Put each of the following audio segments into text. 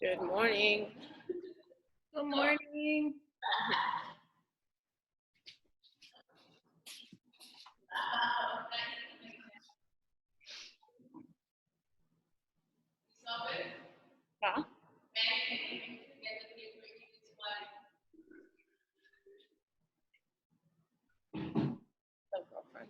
Good morning. Good morning. Huh? So, girlfriend.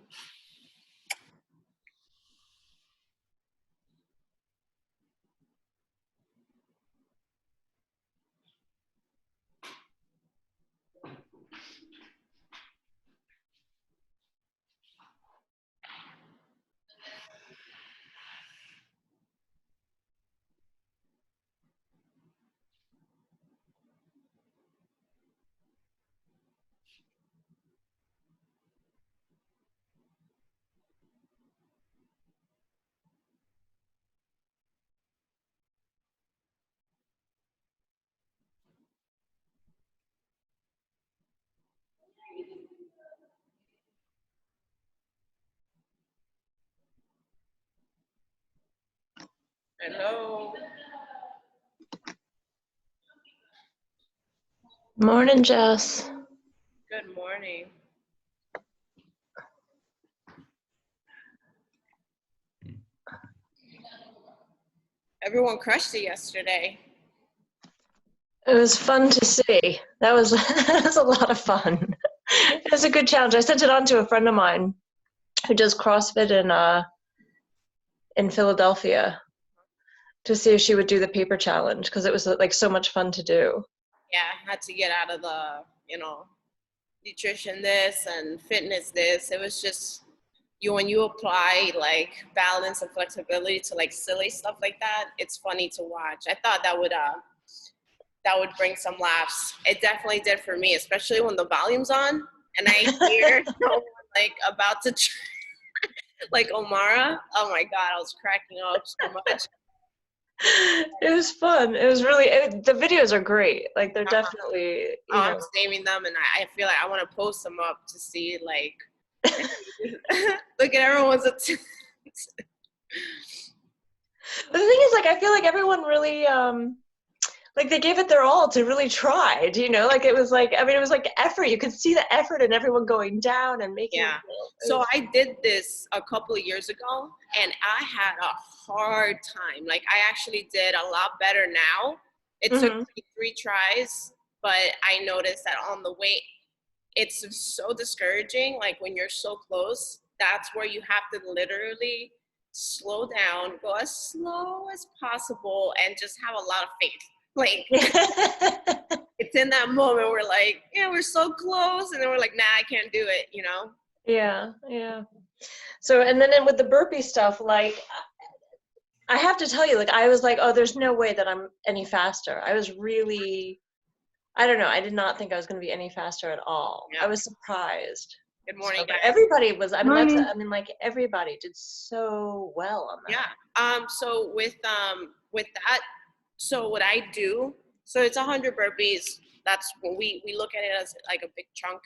Hello. Morning, Jess. Good morning. Everyone crushed it yesterday. It was fun to see. That was, that was a lot of fun. It was a good challenge. I sent it on to a friend of mine who does CrossFit in Philadelphia to see if she would do the paper challenge because it was like so much fun to do. Yeah, I had to get out of the, nutrition this and fitness this. It was just when you apply like balance and flexibility to like silly stuff like that, it's funny to watch. I thought that would bring some laughs. It definitely did for me, especially when the volume's on and I hear someone like about to like Omara. Oh my god, I was cracking up so much. It was fun. It was really, the videos are great. Like they're definitely, Oh, I'm saving them, and I feel like I want to post them up to see like, look at everyone's. But the thing is, like, I feel like everyone really, like they gave it their all to really try. Do you know? Like it was like, I mean, it was like effort. You could see the effort in everyone going down and making. Yeah. So I did this a couple of years ago, and I had a hard time. Like I actually did a lot better now. It took me 3 tries, but I noticed that on the way, it's so discouraging. Like when you're so close, that's where you have to literally slow down, go as slow as possible, and just have a lot of faith. Like it's in that moment we're like, yeah, we're so close, and then we're like, nah, I can't do it, you know? Yeah, yeah. So, and then with the burpee stuff, like, I have to tell you, like, I was like, oh, there's no way that I'm any faster. I was really, I don't know, I did not think I was going to be any faster at all. Yeah. I was surprised. Good morning, But guys. everybody was, I mean, like, everybody did so well on that. Yeah. So with that, so what I do, so it's 100 burpees. That's when we look at it as like a big chunk.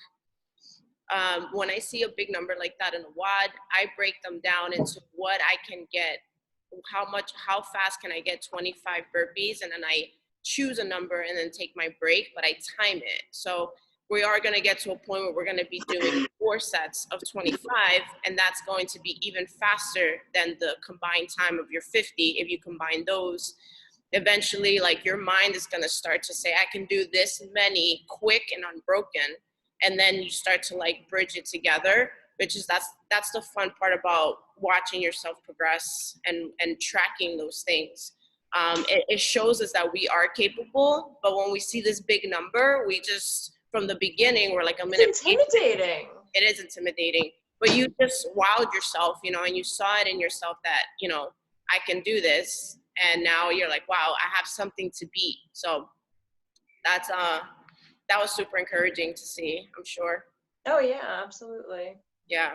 When I see a big number like that in a WOD, I break them down into what I can get, how fast can I get 25 burpees, and then I choose a number and then take my break, but I time it. So we are going to get to a point where we're going to be doing 4 sets of 25, and that's going to be even faster than the combined time of your 50 if you combine those. Eventually, like your mind is going to start to say, I can do this many quick and unbroken, and then you start to like bridge it together, which is that's the fun part about watching yourself progress and tracking those things. It shows us that we are capable, but when we see this big number, we just from the beginning we're like a minute. It's intimidating. It is intimidating, but you just wowed yourself, and you saw it in yourself that I can do this, and now you're like, wow, I have something to beat. So that's that was super encouraging to see, I'm sure. Oh yeah, absolutely. Yeah.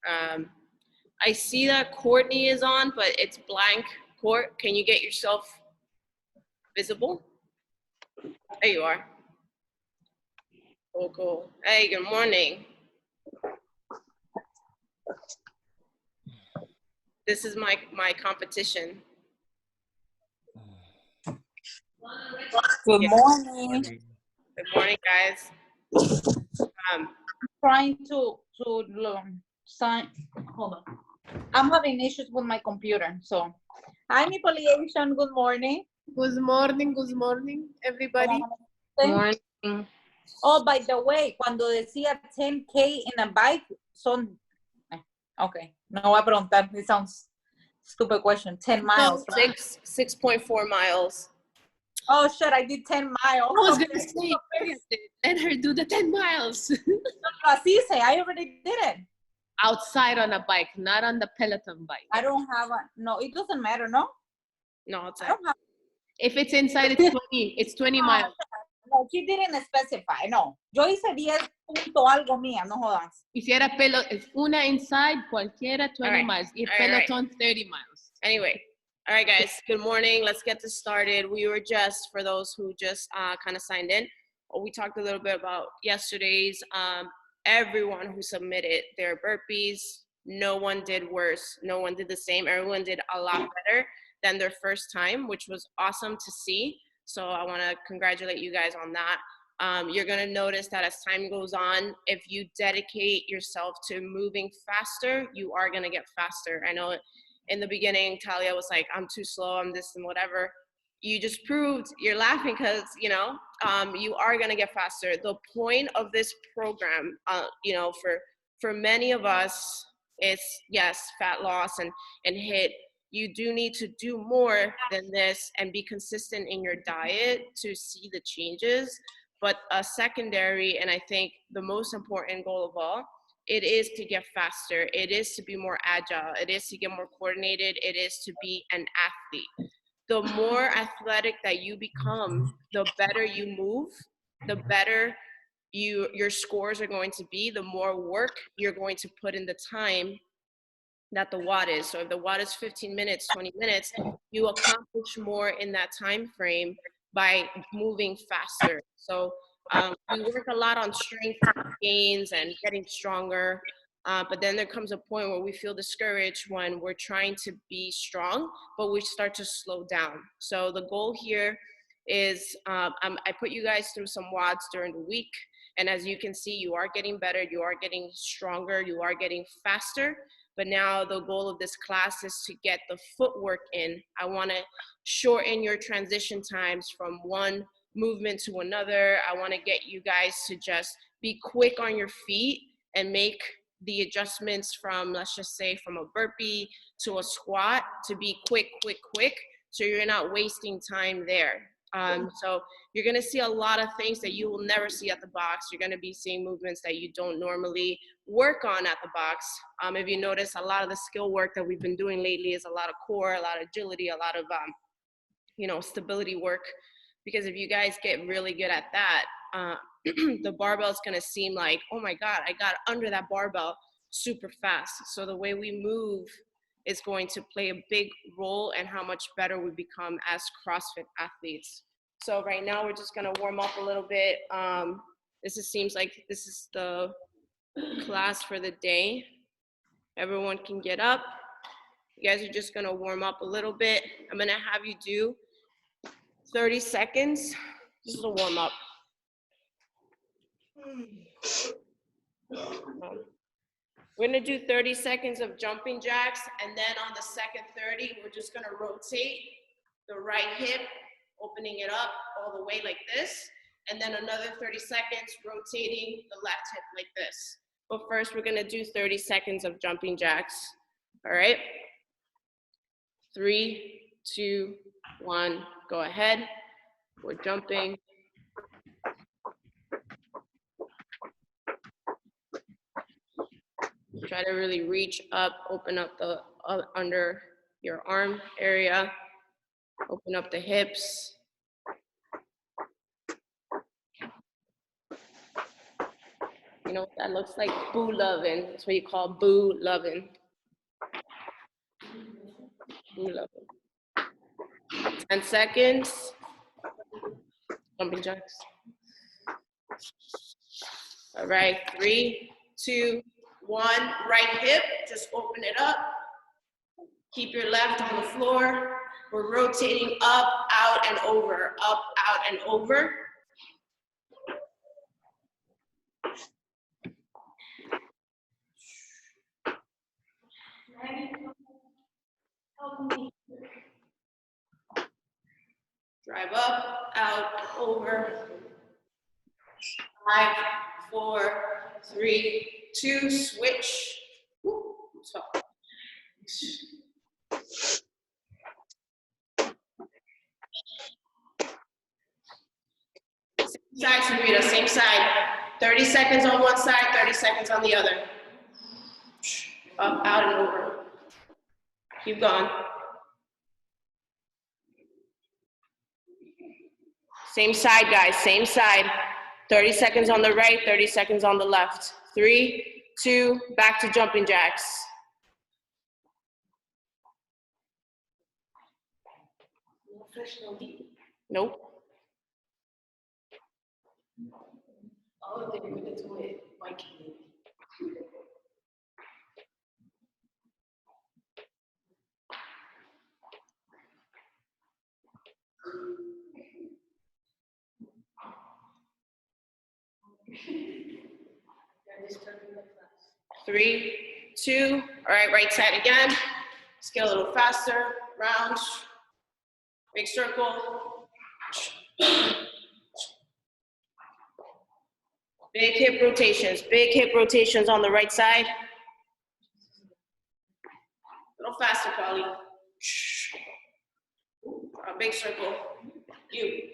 I see that Courtney is on, but it's blank. Court, can you get yourself visible? There you are. Cool, cool. Hey, good morning. This is my competition. Good Yeah. morning. Good morning, guys. Trying to sign. Hold on. I'm having issues with my computer. So, hi, Nipolation. Good morning. Good morning, everybody. Morning. Oh, by the way, cuando decía 10K in a bike, son. Okay. No voy a preguntar. It sounds stupid question. 10 miles. Right? 6.4 miles. Oh, shit. I did 10 miles. I was going to say, let her do the 10 miles. Así say, I already did it. Outside on a bike, not on the Peloton bike. I don't have a, no, it doesn't matter, no? No, I outside. don't have. If it's inside, it's 20 miles. No, she didn't specify, no. Yo hice 10 punto algo mía, no jodas. Hiciera una inside, cualquiera 20 right. miles. Y All right, Peloton 30 miles. Anyway, all right, guys. Good morning. Let's get this started. We were just, for those who just kind of signed in, we talked a little bit about yesterday's. Everyone who submitted their burpees, no one did worse. No one did the same. Everyone did a lot better than their first time, which was awesome to see. So I want to congratulate you guys on that. You're going to notice that as time goes on, if you dedicate yourself to moving faster, you are going to get faster. I know in the beginning, Talia was like, I'm too slow, I'm this and whatever. You just proved, you're laughing because, you know, you are going to get faster. The point of this program, you know, for many of us, it's, yes, fat loss and HIIT. You do need to do more than this and be consistent in your diet to see the changes. But a secondary, and I think the most important goal of all, it is to get faster. It is to be more agile. It is to get more coordinated. It is to be an athlete. The more athletic that you become, the better you move, the better your scores are going to be, the more work you're going to put in the time that the watt is. So if the watt is 15 minutes, 20 minutes, you accomplish more in that time frame by moving faster. So we work a lot on strength gains and getting stronger. But then there comes a point where we feel discouraged when we're trying to be strong, but we start to slow down. So the goal here is I put you guys through some watts during the week. And as you can see, you are getting better, you are getting stronger, you are getting faster. But now the goal of this class is to get the footwork in. I want to shorten your transition times from one movement to another. I want to get you guys to just be quick on your feet and make the adjustments from, let's just say, from a burpee to a squat to be quick, so you're not wasting time there. So you're going to see a lot of things that you will never see at the box. You're going to be seeing movements that you don't normally work on at the box. If you notice, a lot of the skill work that we've been doing lately is a lot of core, a lot of agility, a lot of, you know, stability work. Because if you guys get really good at that, the barbell is going to seem like, oh my God, I got under that barbell super fast. So the way we move is going to play a big role in how much better we become as CrossFit athletes. So right now we're just going to warm up a little bit. Seems like this is the class for the day. Everyone can get up. You guys are just going to warm up a little bit. I'm going to have you do 30 seconds. This is a warm up. We're gonna do 30 seconds of jumping jacks, and then on the second 30, we're just gonna rotate the right hip, opening it up all the way like this, and then another 30 seconds rotating the left hip like this. But first, we're gonna do 30 seconds of jumping jacks. All right? 3, 2, 1, go ahead. We're jumping. Try to really reach up, open up the under your arm area, open up the hips. You know what that looks like? Boo loving. That's what you call boo loving. Boo loving. 10 seconds. Jumping jacks. All right, 3, 2, 1. Right hip, just open it up. Keep your left on the floor. We're rotating up, out, out and over, up, out and over. Drive up, out, over. 5, 4, 3, 2, switch. Woo, so. Same side, Sabrina, same side. 30 seconds on one side, 30 seconds on the other. Up, out, and over. Keep going. Same side, guys, same side. 30 seconds on the right, 30 seconds on the left. 3, 2, back to jumping jacks. Nope. Oh, they're gonna do it like 3, 2, all right, right side again. Let's get a little faster, round, big circle. Big hip rotations on the right side. A little faster, Polly. A big circle. You.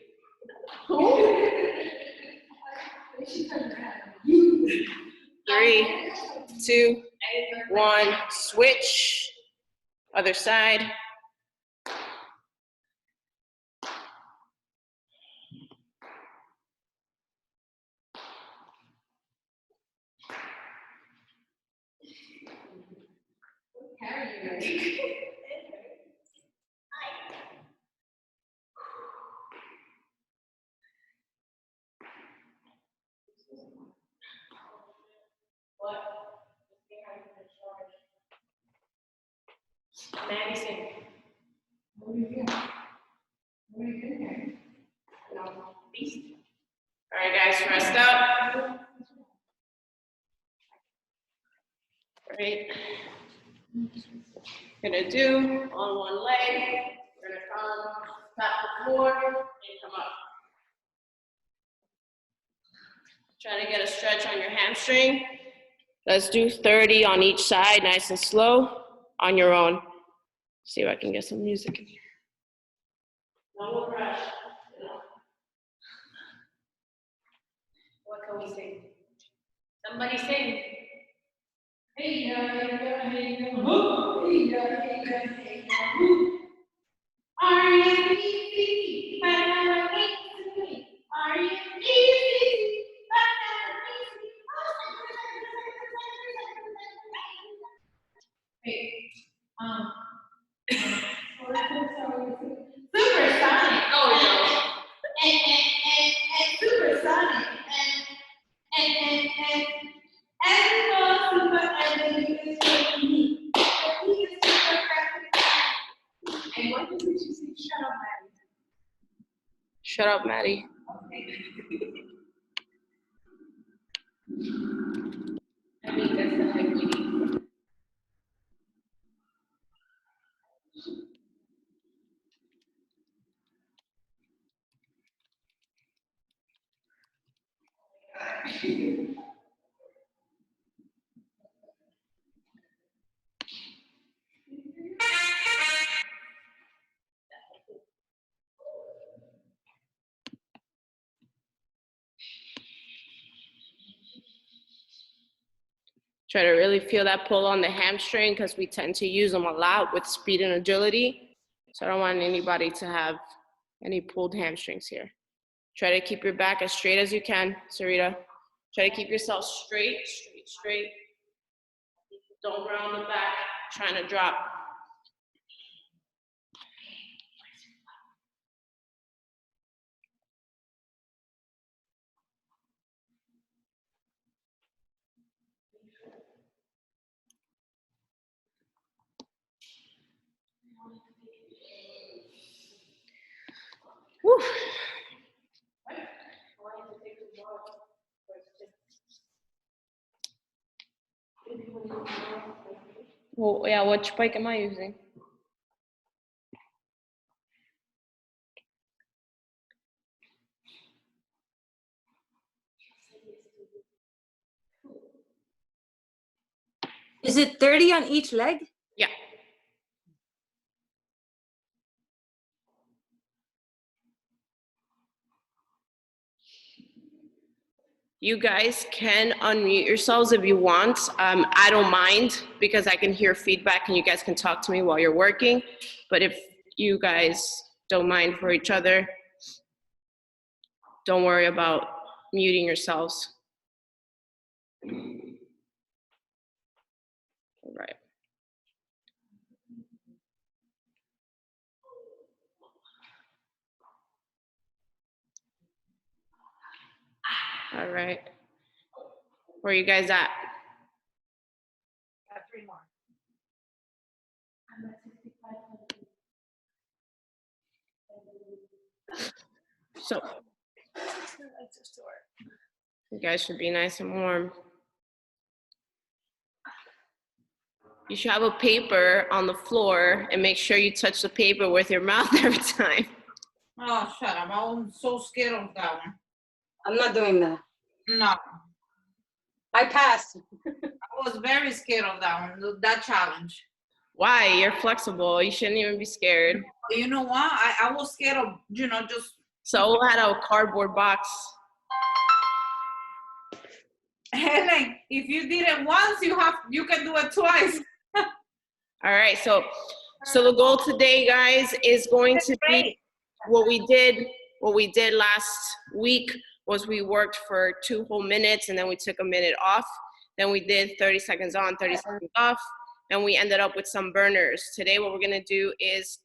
3, 2, 1, switch. Other side. Amazing. All right, guys, rest up. All right. Gonna do on one leg. We're gonna come, tap the floor, and come up. Try to get a stretch on your hamstring. Let's do 30 on each side, nice and slow, on your own. See if I can get some music in here. No more rush. What can we sing? Somebody sing. Hey, hey, whoop. Hey, hey, whoop. R-E-E-C-T, R-E-E-C-T, R-E-E-C-T, Supersonic. Oh no. And supersonic. And super and me. And what did you say? Shut up, Maddie. Shut up, Maddie. I think that's the hype we need. Try to really feel that pull on the hamstring because we tend to use them a lot with speed and agility. So I don't want anybody to have any pulled hamstrings here. Try to keep your back as straight as you can, Sarita. Try to keep yourself straight, straight, straight. Don't round the back, trying to drop. Whew. Well, yeah, which bike am I using? Is it 30 on each leg? Yeah. You guys can unmute yourselves if you want. I don't mind because I can hear feedback and you guys can talk to me while you're working. But if you guys don't mind for each other, don't worry about muting yourselves. All right. All right. Where are you guys at? Got 3 more. So you guys should be nice and warm. You should have a paper on the floor and make sure you touch the paper with your mouth every time. Oh, shut up. I'm so scared of that one. I'm not doing that. No, I passed. I was very scared of that one, that challenge. Why? You're flexible. You shouldn't even be scared. You know what? I was scared of, just. Saul had a cardboard box. Helen, if you did it once, you can do it twice. All right, so the goal today, guys, is going to be what we did last week was we worked for 2 whole minutes and then we took a minute off. Then we did 30 seconds on, 30 seconds off, and we ended up with some burners. Today, what we're gonna do is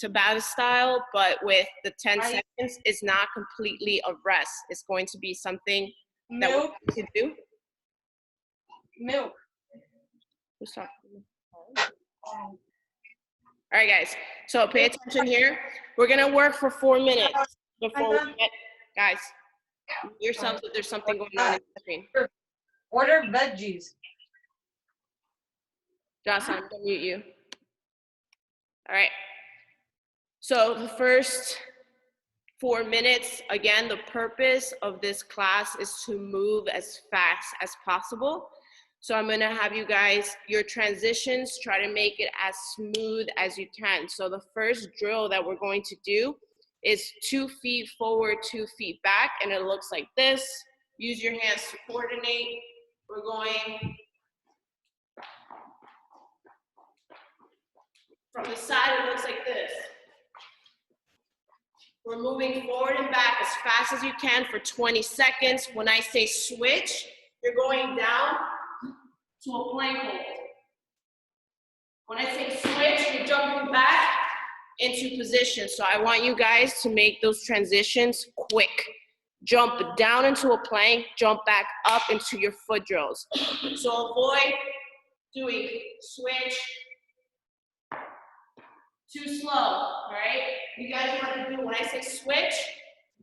Tabata style, but with the 10 seconds is not completely a rest. It's going to be something that we're going to do. Milk. Who's talking? All right, guys, so pay attention here. We're gonna work for 4 minutes before we get, guys, yourselves if there's something going on in the screen. Order veggies. Jocelyn, I'm gonna mute you. All right, so the first 4 minutes, again, the purpose of this class is to move as fast as possible. So I'm gonna have you guys, your transitions, try to make it as smooth as you can. So the first drill that we're going to do is 2 feet forward, 2 feet back, and it looks like this. Use your hands to coordinate. We're going from the side, it looks like this. We're moving forward and back as fast as you can for 20 seconds. When I say switch, you're going down to a plank hold. When I say switch, you're jumping back into position. So I want you guys to make those transitions quick. Jump down into a plank, jump back up into your foot drills. So avoid doing switch too slow, all right? You guys want to do, when I say switch,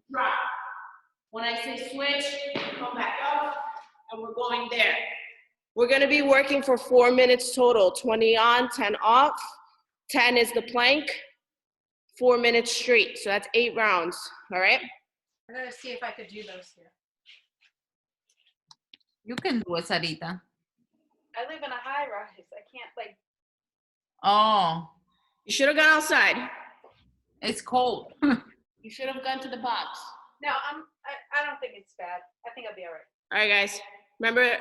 drop. When I say switch, come back up, and we're going there. We're gonna be working for 4 minutes total, 20 on, 10 off. 10 is the plank, 4 minutes straight. So that's 8 rounds, all right? I'm gonna see if I could do those here. You can do it, Sarita. I live in a high rise. I can't like. Oh, You should have gone outside. it's cold. You should have gone to the box. No, I don't think it's bad. I think I'll be all right. All right, guys. Remember,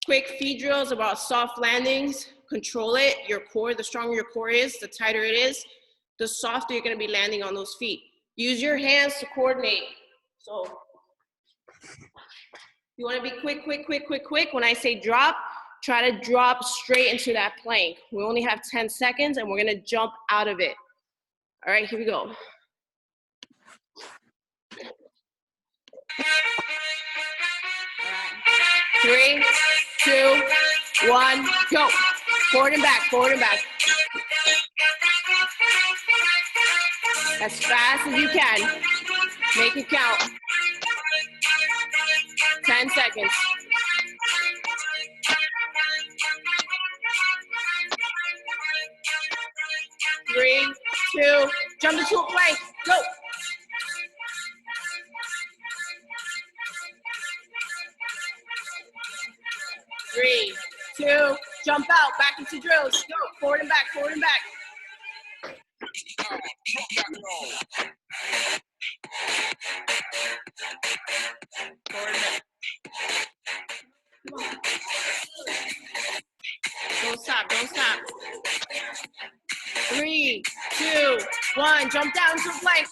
quick feed drills about soft landings. Control it. Your core, the stronger your core is, the tighter it is, the softer you're gonna be landing on those feet. Use your hands to coordinate. So you wanna be quick, quick, quick, quick, quick. When I say drop, try to drop straight into that plank. We only have 10 seconds and we're gonna jump out of it. All right, here we go. All right. 3, 2, 1, go. Forward and back, forward and back. As fast as you can. Make it count. 10 seconds. 3, 2, jump into a plank, go. 3, 2, jump out, back into drills, go, forward and back, forward and back. Forward and back. Come on. Don't stop, don't stop. 3, 2, 1, jump down to a plank.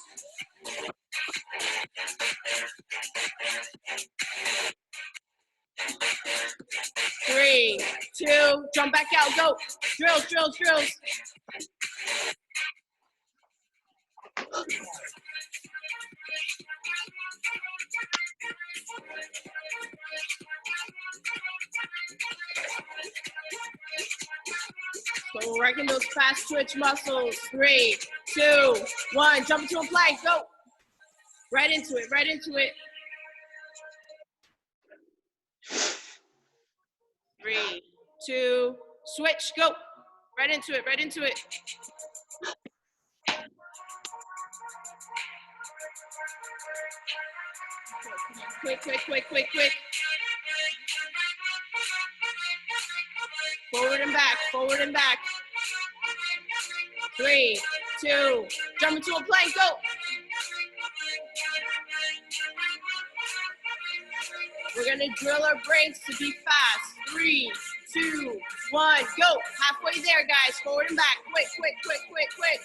3, 2, jump back out, go. Drills, drills, drills. So we're working those fast twitch muscles. 3, 2, 1, jump into a plank, go. Right into it, right into it. 3, 2, switch, go. Right into it, right into it. Quick, quick, quick, quick, quick. Forward and back, forward and back. 3, 2, jump into a plank, go. We're gonna drill our brains to be fast. 3, 2, 1, go. Halfway there, guys. Forward and back. Quick, quick, quick, quick, quick.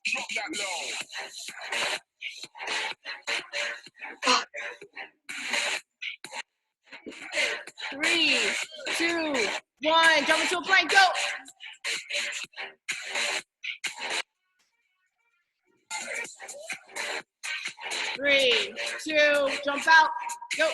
Drop that low. 3, 2, 1, jump into a plank, go. 3, 2, jump out, go.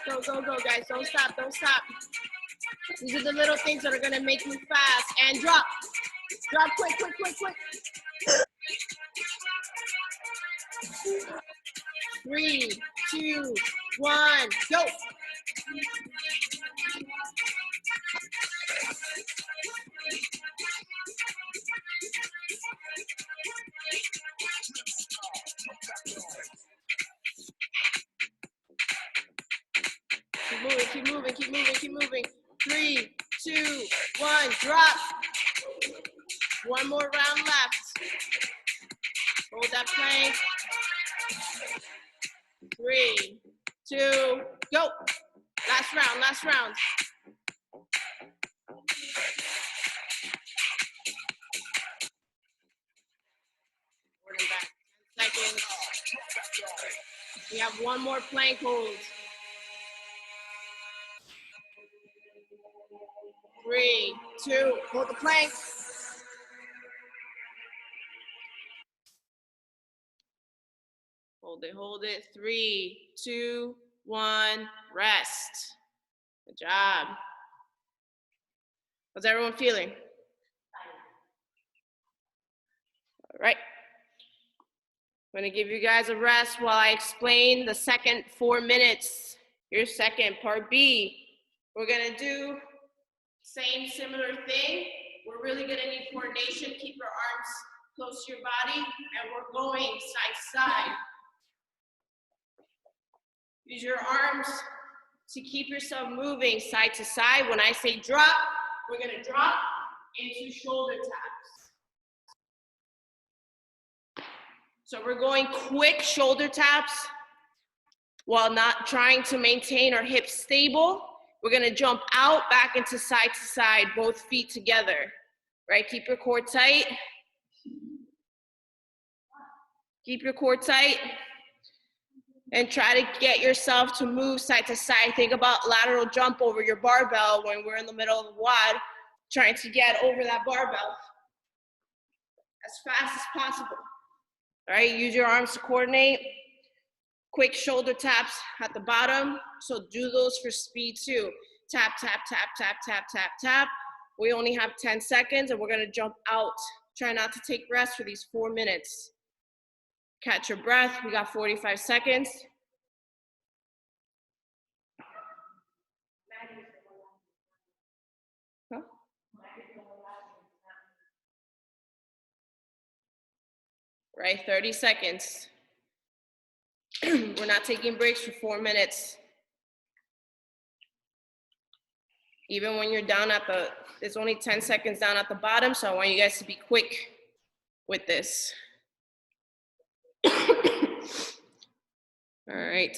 Go, go, go, guys, don't stop, don't stop. These are the little things that are gonna make you fast. And drop, drop quick, quick, quick, quick. 3, 2, 1, go. Keep moving, keep moving, keep moving, keep moving. 3, 2, 1, drop. One more round left. Hold that plank. 3, 2, go. Last round, last round. Forward and back. 10 seconds. We have one more plank hold. 3, 2, hold the plank. Hold it, hold it. 3, 2, 1, rest. Good job. How's everyone feeling? All right. I'm gonna give you guys a rest while I explain the second 4 minutes. Your second, part B. We're gonna do same similar thing. We're really gonna need coordination. Keep your arms close to your body, and we're going side to side. Use your arms to keep yourself moving side to side. When I say drop, we're gonna drop into shoulder taps. So we're going quick shoulder taps while not trying to maintain our hips stable. We're gonna jump out, back into side to side, both feet together, right? Keep your core tight. Keep your core tight. And try to get yourself to move side to side. Think about lateral jump over your barbell when we're in the middle of the WOD. trying to get over that barbell as fast as possible. All right, use your arms to coordinate. Quick shoulder taps at the bottom. So do those for speed too. Tap, tap, tap, tap, tap, tap, tap. We only have 10 seconds and we're gonna jump out. Try not to take rest for these 4 minutes. Catch your breath, we got 45 seconds. Huh? Right, 30 seconds. We're not taking breaks for 4 minutes. Even when you're down at the, there's only 10 seconds down at the bottom, so I want you guys to be quick with this. All right,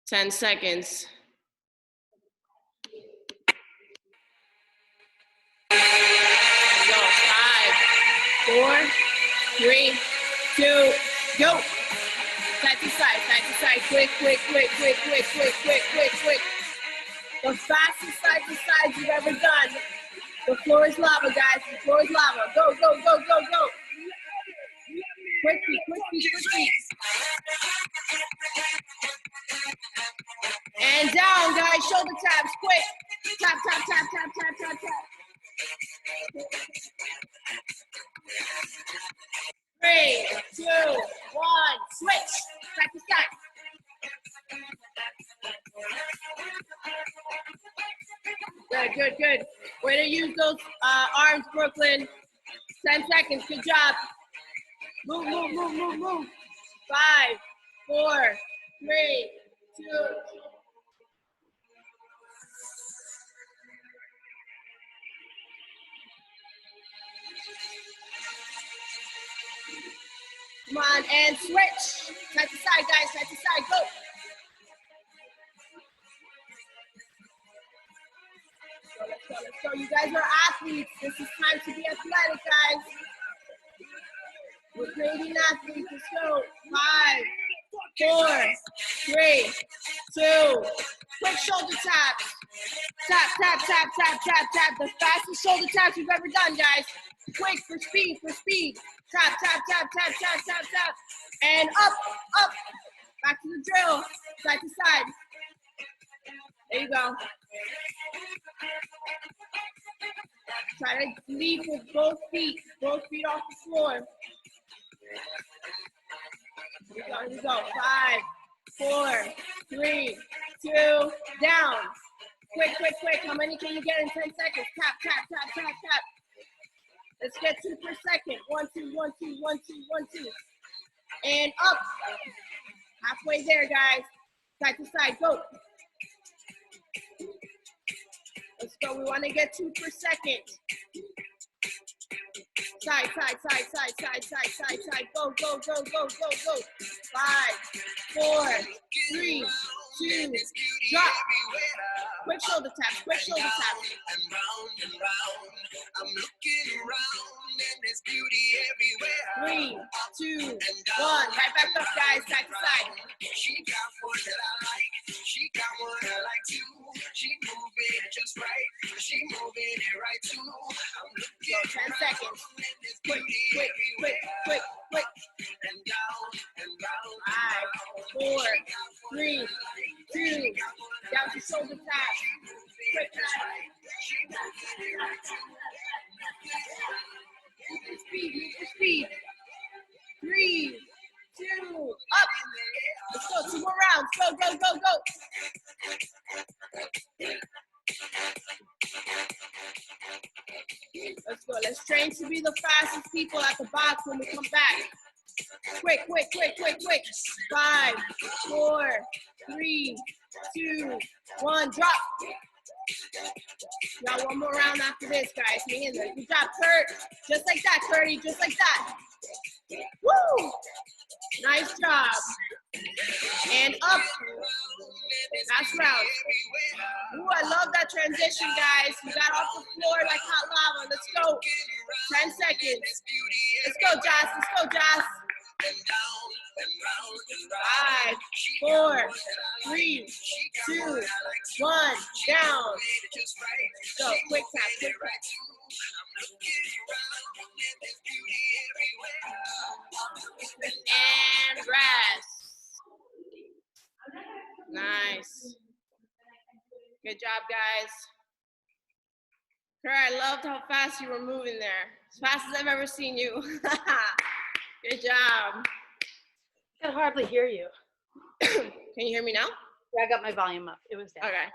10 seconds. Go, 5, 4, 3, 2, go. Side to side, quick, quick, quick, quick, quick, quick, quick, quick, quick. The fastest side to side you've ever done. The floor is lava, guys, the floor is lava. Go, go, go, go, go. Quick feet, quick feet, quick feet. And down, guys, shoulder taps, quick. Tap, tap, tap, tap, tap, tap, tap. 3, 2, 1, switch. Side to side. Good, good, good. Way to use those arms, Brooklyn. 10 seconds, good job. Move, move, move, move, move. 5, 4, 3, 2. Come on, and switch. Side to side, guys, side to side, go. Let's go, let's go. You guys are athletes. This is time to be athletic, guys. We're creating athletes. Let's go. 5, 4, 3, 2. Quick shoulder taps. Tap, tap, tap, tap, tap, tap. The fastest shoulder taps you've ever done, guys. Quick for speed, for speed. Tap, tap, tap, tap, tap, tap, tap. And up, up. Back to the drill. Side to side. There you go. Try to leap with both feet off the floor. Here we go, 5, 4, 3, 2, down. Quick, quick, quick. How many can you get in 10 seconds? Tap, tap, tap, tap, tap. Let's get 2 per second. 1, 2, 1, 2, 1, 2, 1, 2. And up. Halfway there, guys. Side to side, go. Let's go. We want to get 2 per second. Side, side, side, side, side, side, side, side. Go, go, go, go, go, go. 5, 4, 3, 2, drop. Quick shoulder taps, quick shoulder taps. And round and round, I'm looking around and there's beauty everywhere. 3, 2, 1. Right back up, guys, side to side. She got one that I like. She got one I like too. She moving just right. She moving it right too. I'm looking Go, 10 seconds. and there's Quick, beauty quick, quick, quick, quick. and down and round. 5, 4, 3, 2. Down to shoulder taps. Quick, speed, move for speed. 3, 2, up. Let's go, 2 more rounds. Go, go, go, go. Let's go. Let's train to be the fastest people at the box when we come back. Quick, quick, quick, quick, quick. 5, 4, 3, 2, 1. Drop. Got 1 more round after this, guys. Hang in there. Good job, Kurt. Just like that, Kurtie. Just like that. Woo! Nice job. And up. Last round. Ooh, I love that transition, guys. You got off the floor like hot lava. Let's go. 10 seconds. Let's go, Josh. Let's go, Josh. and down and round and round. 5, 4, 3, 2, 1, down. Go, quick tap, quick tap. And rest. Nice. Good job, guys. Kara, I loved how fast you were moving there. As fast as I've ever seen you. Good job. I can hardly hear you. Can you hear me now? Yeah, I got my volume up. It was down. Okay.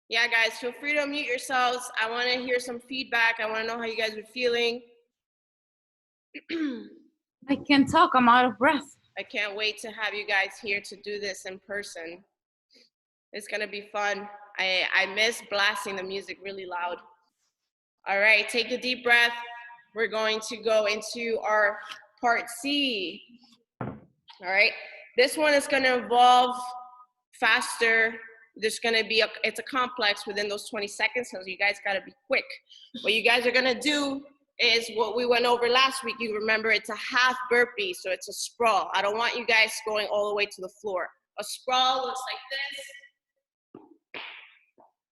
Yeah, guys, feel free to unmute yourselves. I want to hear some feedback. I want to know how you guys are feeling. I can't talk. I'm out of breath. I can't wait to have you guys here to do this in person. It's going to be fun. I miss blasting the music really loud. All right, take a deep breath. We're going to go into our part C. All right, this one is going to involve faster. There's going to be it's a complex within those 20 seconds, so you guys got to be quick. What you guys are going to do is what we went over last week. You remember it's a half burpee, so it's a sprawl. I don't want you guys going all the way to the floor. A sprawl looks like this,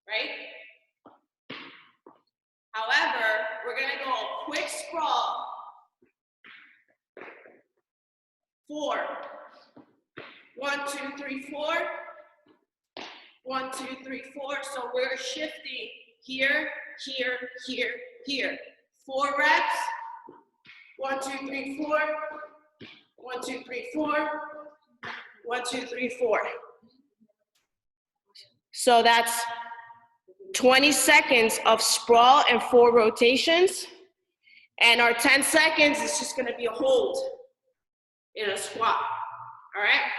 right? However, we're going to go a quick sprawl. 4. 1, 2, 3, 4. 1, 2, 3, 4. So we're shifting here, here, here, here. 4 reps. 1, 2, 3, 4. 1, 2, 3, 4. 1, 2, 3, 4. So that's 20 seconds of sprawl and 4 rotations. And our 10 seconds is just going to be a hold in a squat. All right?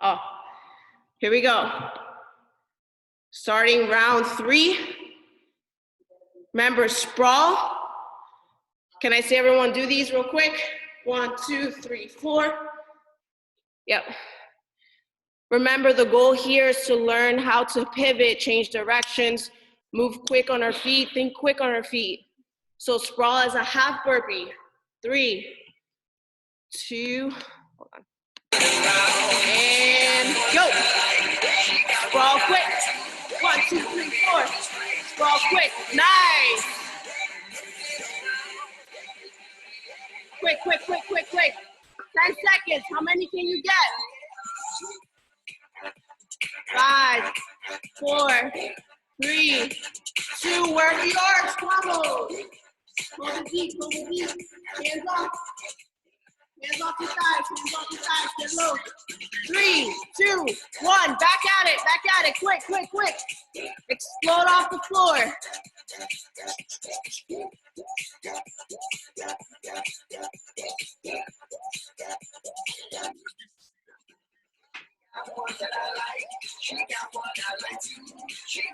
Oh, here we go. Starting round 3. Remember, sprawl. Can I see everyone do these real quick? 1, 2, 3, 4. Yep. Remember, the goal here is to learn how to pivot, change directions, move quick on our feet, think quick on our feet. So sprawl is a half burpee. 3, 2, hold on. And go. Sprawl quick. 1, 2, 3, 4. Sprawl quick. Nice. Quick, quick, quick, quick, quick. 10 seconds. How many can you get? 5, 4, 3, 2. Wherever you are, squabble. Hold it deep, hold it deep. Hands off. Hands off your thighs, hands off your thighs, get low. 3, 2, 1, back at it, quick, quick, quick. Explode off the floor.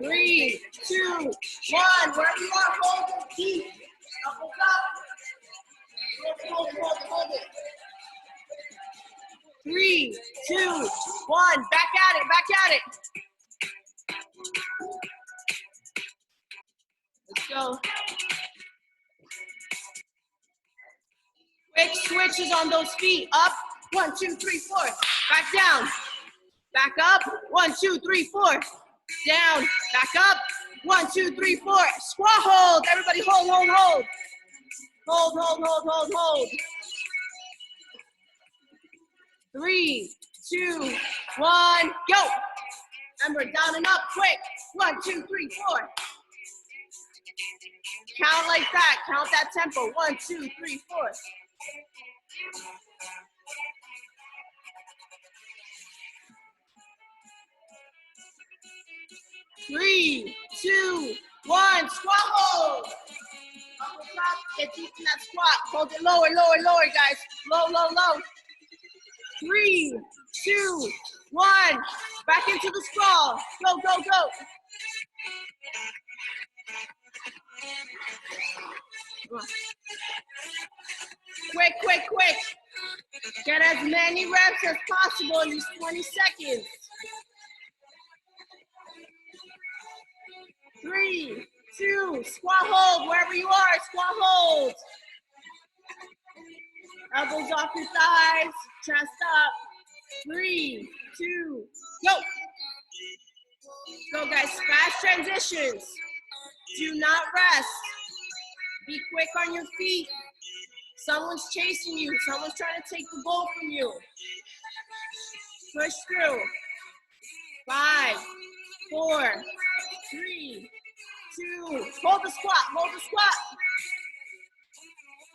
Three, 2, 1, wherever you are, hold it deep. Knuckles up. Hold it. 3, 2, 1, back at it. Let's go. Quick switches on those feet. Up, 1, 2, 3, 4. Back down. Back up, 1, 2, 3, 4. Down, back up, 1, 2, 3, 4. Squat hold. Everybody hold. Hold. 3, 2, 1, go. Remember, down and up, quick. 1, 2, 3, 4. Count like that. Count that tempo. 1, 2, 3, 4. 3, 2, 1. Squat hold. Up the top, get deep in that squat. Hold it lower, guys. Low. 3, 2, 1. Back into the sprawl. Go. Quick. Get as many reps as possible in these 20 seconds. 3, 2, squat hold, wherever you are, squat hold. Elbows off your thighs, chest up. 3, 2, go. Go guys, fast transitions. Do not rest. Be quick on your feet. Someone's chasing you. Someone's trying to take the ball from you. Push through. 5, 4, 3, 2. Hold the squat. Hold the squat.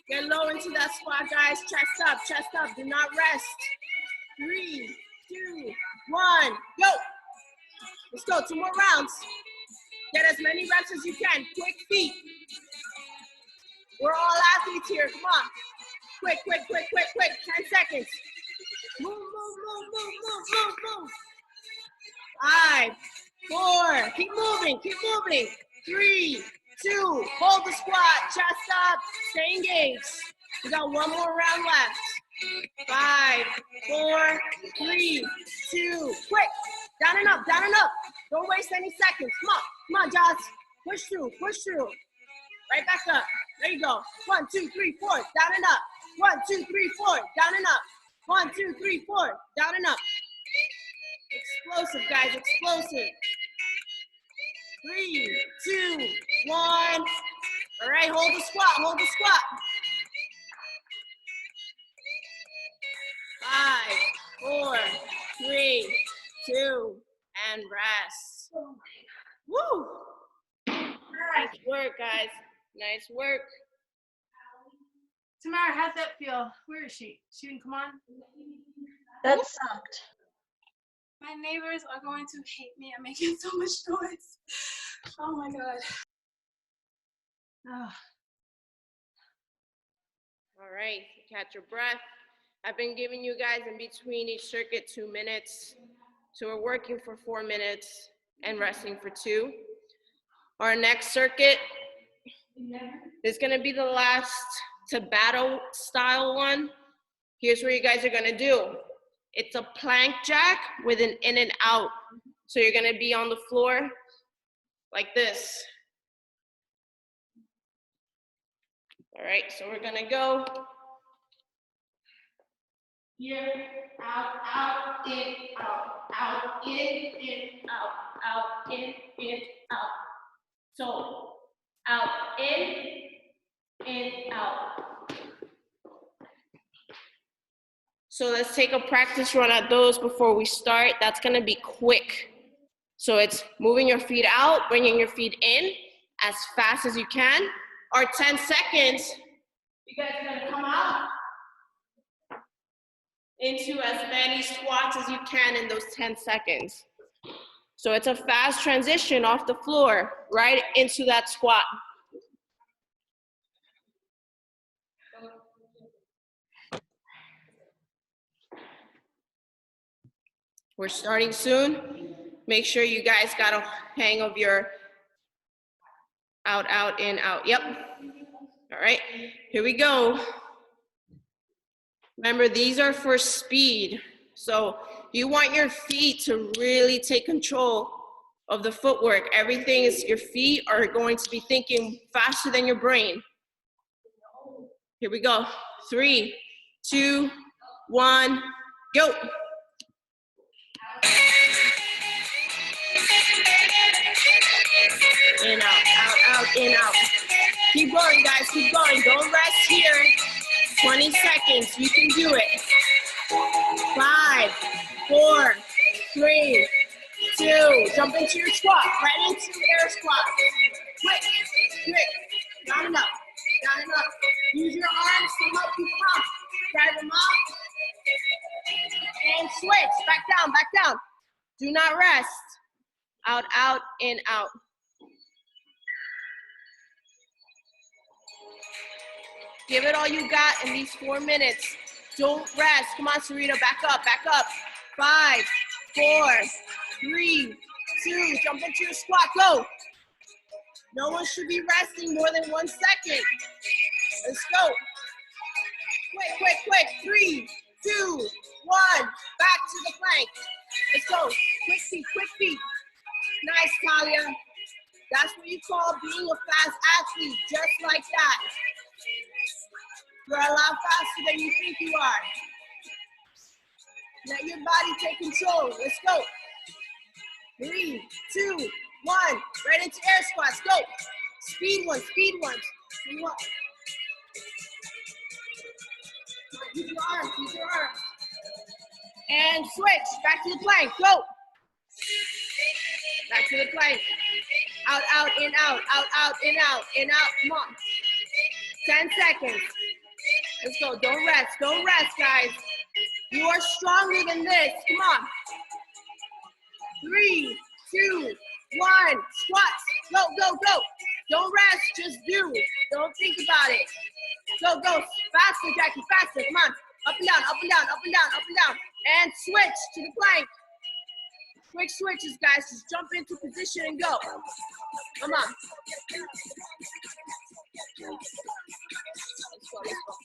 Get low into that squat, guys. Chest up. Chest up. Do not rest. 3, 2, 1. Go. Let's go. 2 more rounds. Get as many reps as you can. Quick feet. We're all athletes here. Come on. Quick, quick, quick, quick, quick. 10 seconds. Move, move, move, move, move, move, move. 5, 4. Keep moving. Keep moving. 3, 2. Hold the squat. Chest up. Stay engaged. We got 1 more round left. 5, 4, 3, 2. Quick. Down and up. Down and up. Don't waste any seconds. Come on. Come on, Josh. Push through. Push through. Right back up. There you go. 1, 2, 3, 4. Down and up. 1, 2, 3, 4. Down and up. 1, 2, 3, 4. Down and up. Explosive, guys. Explosive. 3, 2, 1. All right. Hold the squat. Hold the squat. 5, 4, 3, 2, and rest. Woo! Nice work, guys. Nice work. Tamara, how'd that feel? Where is she? She didn't come on? That sucked. My neighbors are going to hate me. I'm making so much noise. Oh my God. Oh. All right, catch your breath. I've been giving you guys in between each circuit 2 minutes. So we're working for 4 minutes and resting for 2. Our next circuit is gonna be the last Tabata style one. Here's what you guys are gonna do. It's a plank jack with an in and out. So you're gonna be on the floor like this. All right, so we're gonna go here, out, in, out, in, out, in, out. So out, in, out. So let's take a practice run at those before we start. That's gonna be quick. So it's moving your feet out, bringing your feet in as fast as you can. Our 10 seconds, you guys are gonna come out into as many squats as you can in those 10 seconds. So it's a fast transition off the floor, right into that squat. We're starting soon. Make sure you guys got a hang of your out, in, out. Yep. All right, here we go. Remember, these are for speed. So you want your feet to really take control of the footwork. Everything is, your feet are going to be thinking faster than your brain. Here we go. 3, 2, 1, go. In, out, in, out. Keep going, guys, keep going. Don't rest here. 20 seconds, you can do it. 5, 4, 3, 2, jump into your squat, right into air squat. Quick, quick, down and up, down and up. Use your arms to help you pump. Drive them up. And switch, back down, back down. Do not rest. Out, in, out. Give it all you got in these 4 minutes. Don't rest. Come on, Sarita, back up, back up. 5, 4, 3, 2, jump into your squat, go. No one should be resting more than 1 second. Let's go. Quick, quick, quick. 3, 2, 1. Back to the plank. Let's go. Quick feet, quick feet. Nice, Talia. That's what you call being a fast athlete, just like that. You're a lot faster than you think you are. Let your body take control. Let's go. 3, 2, 1. Right into air squats. Go. Speed one, speed one. Speed one. Use your arms, use your arms. And switch. Back to the plank. Go. Back to the plank. Out, out, in, out. Out, out, in, out. In, out. Come on. 10 seconds. Let's go. Don't rest. Don't rest, guys. You are stronger than this. Come on. 3, 2, 1. Squats. Go, go, go. Don't rest. Just do. Don't think about it. Go, go. Faster, Jackie. Faster. Come on. Up and down, up and down, up and down, up and down. And switch to the plank. Quick switches, guys. Just jump into position and go. Come on. Let's go, let's go.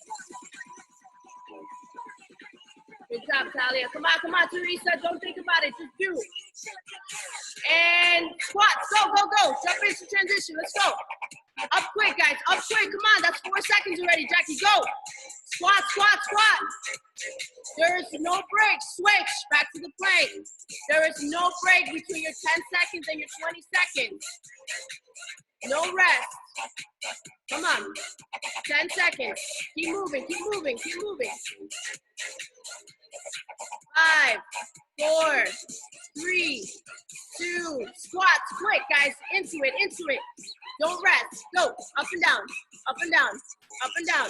Good job, Talia. Come on, Teresa. Don't think about it. Just do. And squats. Go, go, go. Jump into transition. Let's go. Up quick, guys. Up quick. Come on. That's 4 seconds already, Jackie. Go. Squat, squat, squat. There is no break. Switch. Back to the plank. There is no break between your 10 seconds and your 20 seconds. No rest. Come on. 10 seconds. Keep moving, keep moving, keep moving. 5, 4, 3, 2, squats. Quick, guys. Into it, into it. Don't rest. Go. Up and down, up and down, up and down.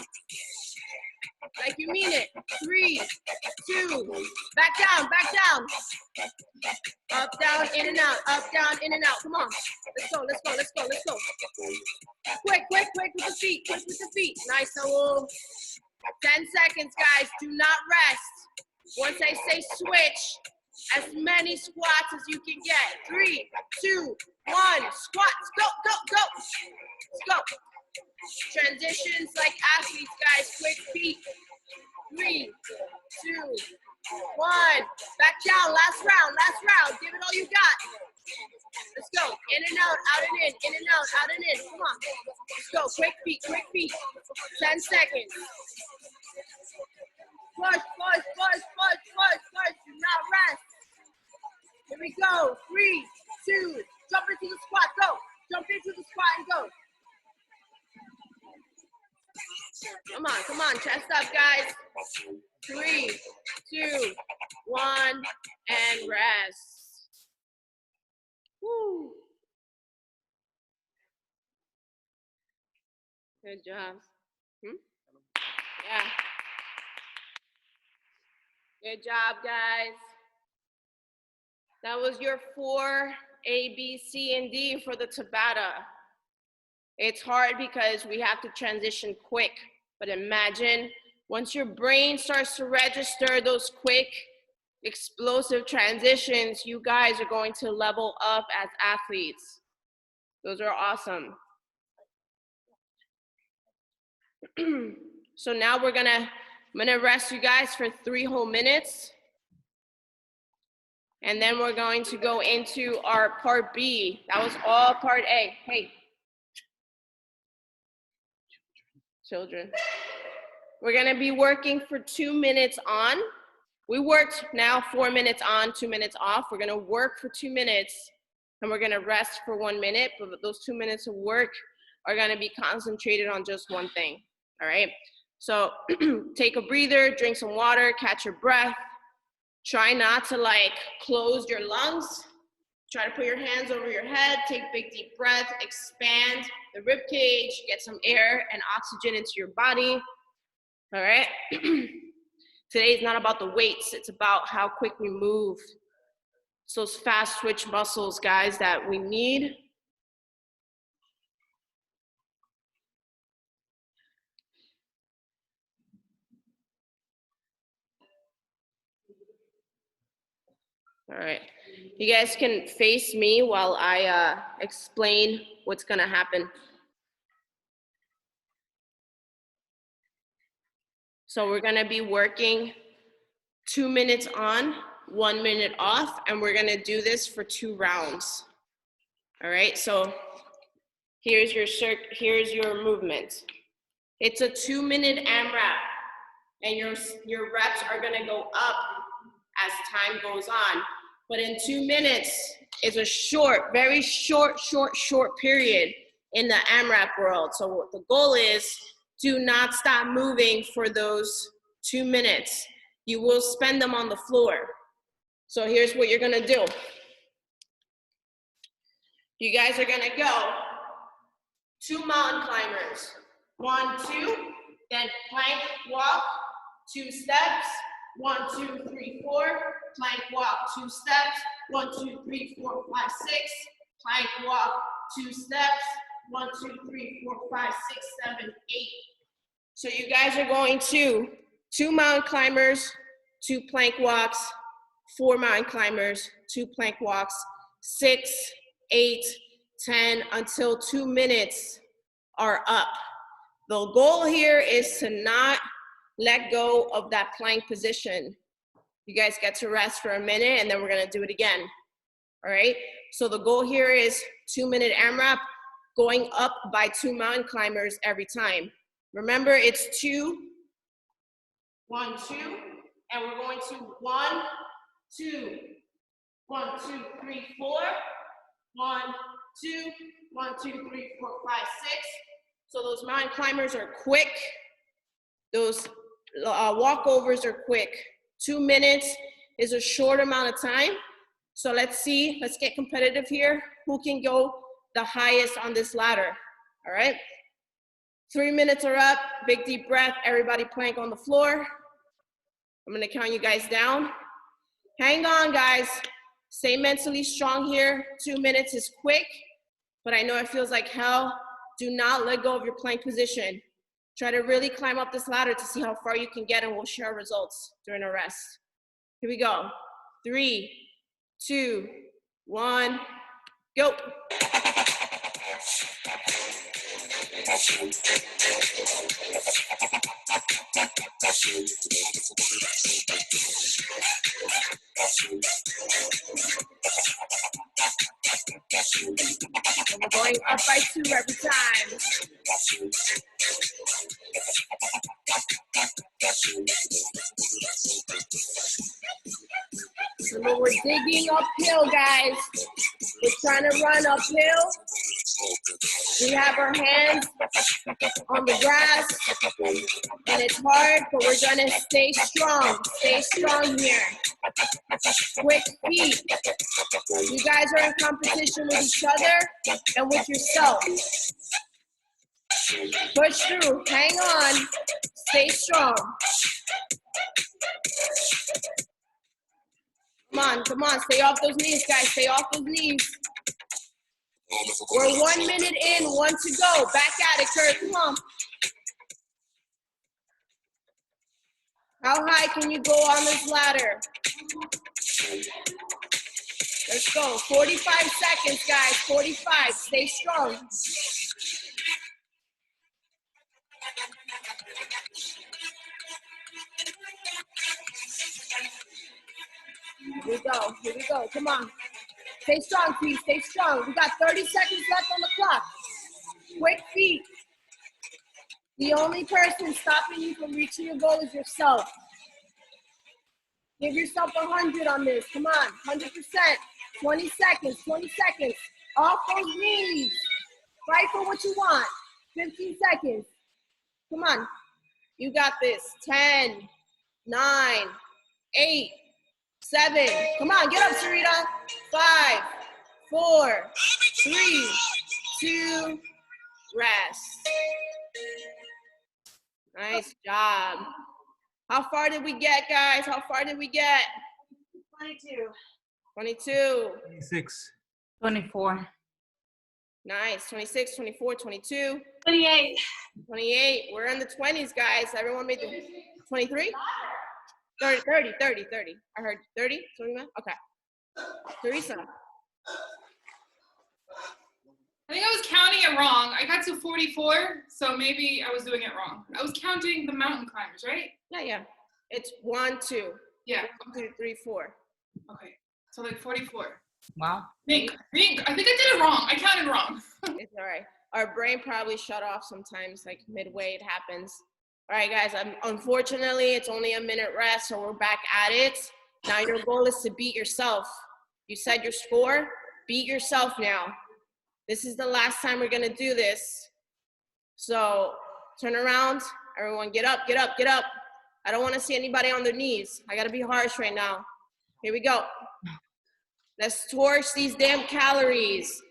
Like you mean it. 3, 2, back down, back down. Up, down, in and out, up, down, in and out. Come on. Let's go, let's go, let's go, let's go. Quick, quick, quick with the feet, quick with the feet. Nice, Saul. 10 seconds, guys. Do not rest. Once I say switch, as many squats as you can get. 3, 2, 1. Squats. Go, go, go. Let's go. Transitions like athletes, guys. Quick feet. 3, 2, 1. Back down. Last round. Last round. Give it all you got. Let's go. In and out. Out and in. In and out. Out and in. Come on. Let's go. Quick feet. Quick feet. 10 seconds. Push, push, push, push, push, push. Do not rest. Here we go. 3, 2. Jump into the squat. Go. Jump into the squat and go. Come on, chest up, guys. 3, 2, 1, and rest. Woo. Good job. Yeah. Good job, guys. That was your 4 A, B, C, and D for the Tabata. It's hard because we have to transition quick, but imagine once your brain starts to register those quick, explosive transitions, you guys are going to level up as athletes. Those are awesome. So now I'm gonna rest you guys for 3 whole minutes. And then we're going to go into our part B. That was all part A. Hey. Children. We're gonna be working for 2 minutes on. We worked now 4 minutes on, 2 minutes off. We're gonna work for 2 minutes and we're gonna rest for 1 minute, but those 2 minutes of work are gonna be concentrated on just one thing, all right? So take a breather, drink some water, catch your breath. Try not to close your lungs. Try to put your hands over your head, take big deep breath, expand the rib cage, get some air and oxygen into your body, all right? Today is not about the weights, it's about how quick we move. It's those fast twitch muscles, guys, that we need. All right, you guys can face me while I explain what's gonna happen. So we're gonna be working 2 minutes on, 1 minute off, and we're gonna do this for 2 rounds. All right, so here's your movement. It's a 2-minute AMRAP, and your reps are gonna go up as time goes on. But in 2 minutes is a short, very short period in the AMRAP world. So what the goal is, do not stop moving for those 2 minutes. You will spend them on the floor. So here's what you're gonna do. You guys are gonna go 2 mountain climbers. 1, 2, then plank, walk, 2 steps. 1, 2, 3, 4, plank, walk, 2 steps. 1, 2, 3, 4, 5, 6, plank, walk, 2 steps. 1, 2, 3, 4, 5, 6, 7, 8. So you guys are going to 2 mountain climbers, 2 plank walks, 4 mountain climbers, 2 plank walks, 6, 8, 10, until 2 minutes are up. The goal here is to not let go of that plank position. You guys get to rest for a minute and then we're gonna do it again. All right, so the goal here is 2-minute AMRAP, going up by 2 mountain climbers every time. Remember, it's 2, 1, 2, and we're going to 1, 2, 1, 2, 3, 4, 1, 2, 1, 2, 3, 4, 5, 6. So those mountain climbers are quick. Those walkovers are quick. 2 minutes is a short amount of time. So let's see, let's get competitive here. Who can go the highest on this ladder? All right. 3 minutes are up, big deep breath, everybody plank on the floor. I'm gonna count you guys down. Hang on, guys. Stay mentally strong here. 2 minutes is quick, but I know it feels like hell. Do not let go of your plank position. Try to really climb up this ladder to see how far you can get, and we'll share results during a rest. Here we go. 3, 2, 1, go. And we're going up by 2 every time. Remember, we're digging uphill, guys. We're trying to run uphill. We have our hands on the grass, and it's hard, but we're gonna stay strong. Stay strong here. Quick feet. You guys are in competition with each other and with yourself. Push through, hang on, stay strong. Come on, stay off those knees, guys, stay off those knees. We're 1 minute in, 1 to go. Back at it, Kurt, come on. How high can you go on this ladder? Let's go, 45 seconds, guys, 45, stay strong. Here we go, come on. Stay strong, please, stay strong. We got 30 seconds left on the clock. Quick feet. The only person stopping you from reaching your goal is yourself. Give yourself 100 on this, come on, 100%. 20 seconds, 20 seconds. Off those knees. Fight for what you want. 15 seconds. Come on, you got this. 10, 9, 8, 7. Come on, get up, Sarita. 5, 4, 3, 2, rest. Nice job. How far did we get, guys? How far did we get? 22. 22. 26. 24. Nice. 26, 24, 22. 28. 28. We're in the 20s, guys. Everyone made the 23? 30. I heard 30. Okay. Teresa. I think I was counting it wrong. I got to 44, so maybe I was doing it wrong. I was counting the mountain climbers, right? Yeah. It's 1, 2. Yeah. 1, 2, 3, 4. Okay. So like 44. Wow. I think I did it wrong. I counted wrong. It's all right. our brain probably shut off sometimes, like midway it happens. All right, guys, unfortunately, it's only a minute rest, so we're back at it. Now your goal is to beat yourself. You said your score, beat yourself now. This is the last time we're gonna do this. So turn around, everyone get up, get up, get up. I don't wanna see anybody on their knees. I gotta be harsh right now. Here we go. Let's torch these damn calories.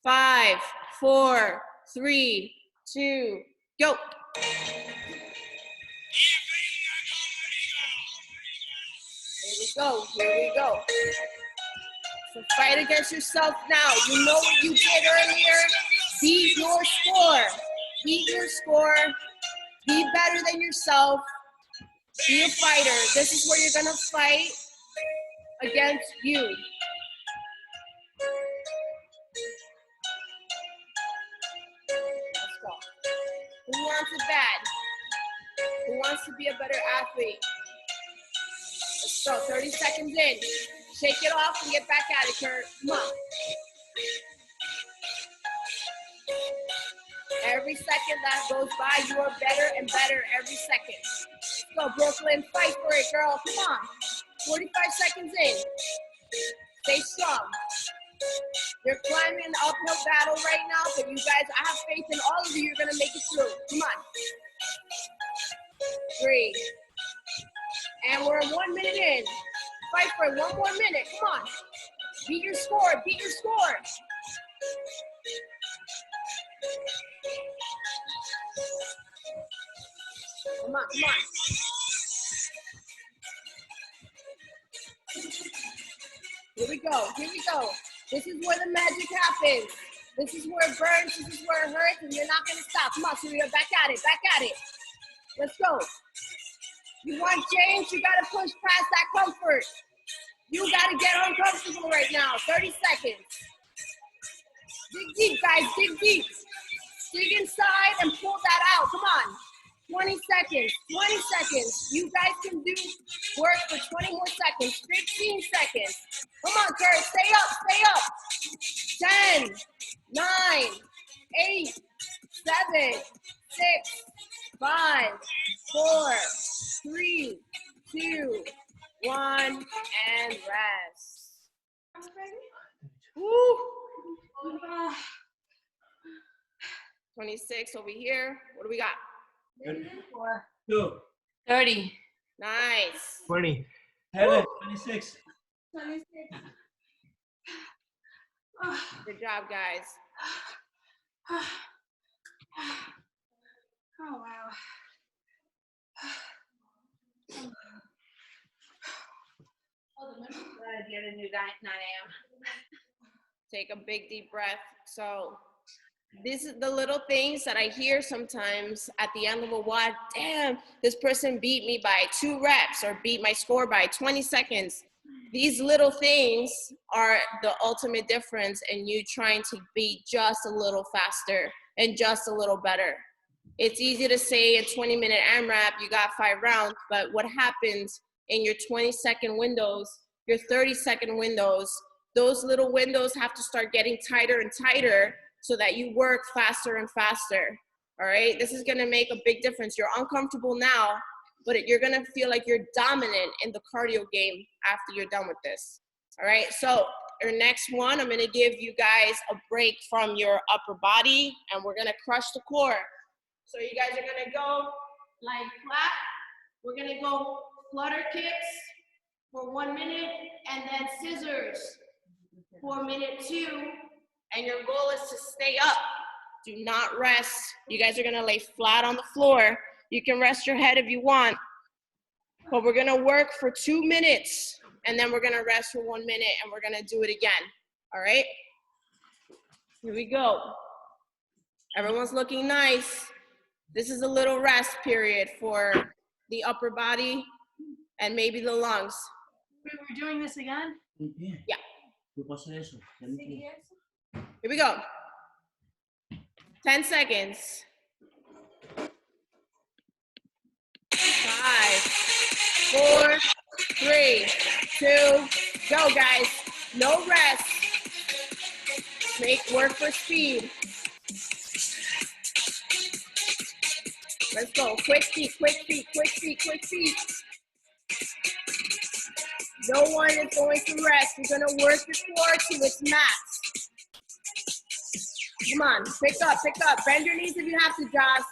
5, 4, 3, 2, go. Here we go, here we go. So fight against yourself now. You know what you did earlier. Beat your score. Beat your score. Be better than yourself. Be a fighter. This is where you're gonna fight against you. Let's go. Who wants it bad? Who wants to be a better athlete? Let's go, 30 seconds in. Shake it off and get back at it, Kurt. Come on. Every second that goes by, you are better and better every second. Let's go, Brooklyn. Fight for it, girl. Come on. 45 seconds in. Stay strong. You're climbing an uphill battle right now, but you guys, I have faith in all of you. You're going to make it through. Come on. 3. And we're 1 minute in. Fight for it. 1 more minute. Come on. Beat your score. Beat your score. Come on, come on. Here we go. Here we go. This is where the magic happens. This is where it burns. This is where it hurts, and you're not going to stop. Come on, Serena. Back at it. Back at it. Let's go. You want change, you got to push past that comfort. You got to get uncomfortable right now. 30 seconds. Dig deep, guys. Dig deep. Dig inside and pull that out. Come on. 20 seconds. 20 seconds. You guys can do work for 20 more seconds. 15 seconds. Come on, Kurt. Stay up. Stay up. 10, 9, 8, 7, 6, 5, 4, 3, 2, 1, and rest. Woo! 26 over here. What do we got? 2, 30. Nice. 20, 26. Good job, guys. Oh, wow. Get a new 9 a.m. Take a big deep breath. So this is the little things that I hear sometimes at the end of a WOD. Damn, this person beat me by 2 reps or beat my score by 20 seconds. These little things are the ultimate difference in you trying to be just a little faster and just a little better. It's easy to say a 20-minute AMRAP, you got 5 rounds, but what happens in your 20-second windows, your 30-second windows, those little windows have to start getting tighter and tighter so that you work faster and faster, all right? This is gonna make a big difference. You're uncomfortable now, but you're gonna feel like you're dominant in the cardio game after you're done with this, all right? So your next one, I'm gonna give you guys a break from your upper body and we're gonna crush the core. So you guys are gonna go lying flat. We're gonna go flutter kicks for 1 minute and then scissors for minute 2. And your goal is to stay up. Do not rest. You guys are gonna lay flat on the floor. You can rest your head if you want, but we're gonna work for 2 minutes and then we're gonna rest for 1 minute and we're gonna do it again, all right? Here we go. Everyone's looking nice. This is a little rest period for the upper body and maybe the lungs. We're doing this again? Yeah. Here? Here we go. 10 seconds. 5, 4, 3, 2, go, guys. No rest. Make work for speed. Let's go. Quick feet, quick feet, quick feet, quick feet. No one is going to rest. You're going to work your core to its max. Come on, pick up, pick up. Bend your knees if you have to, Josh.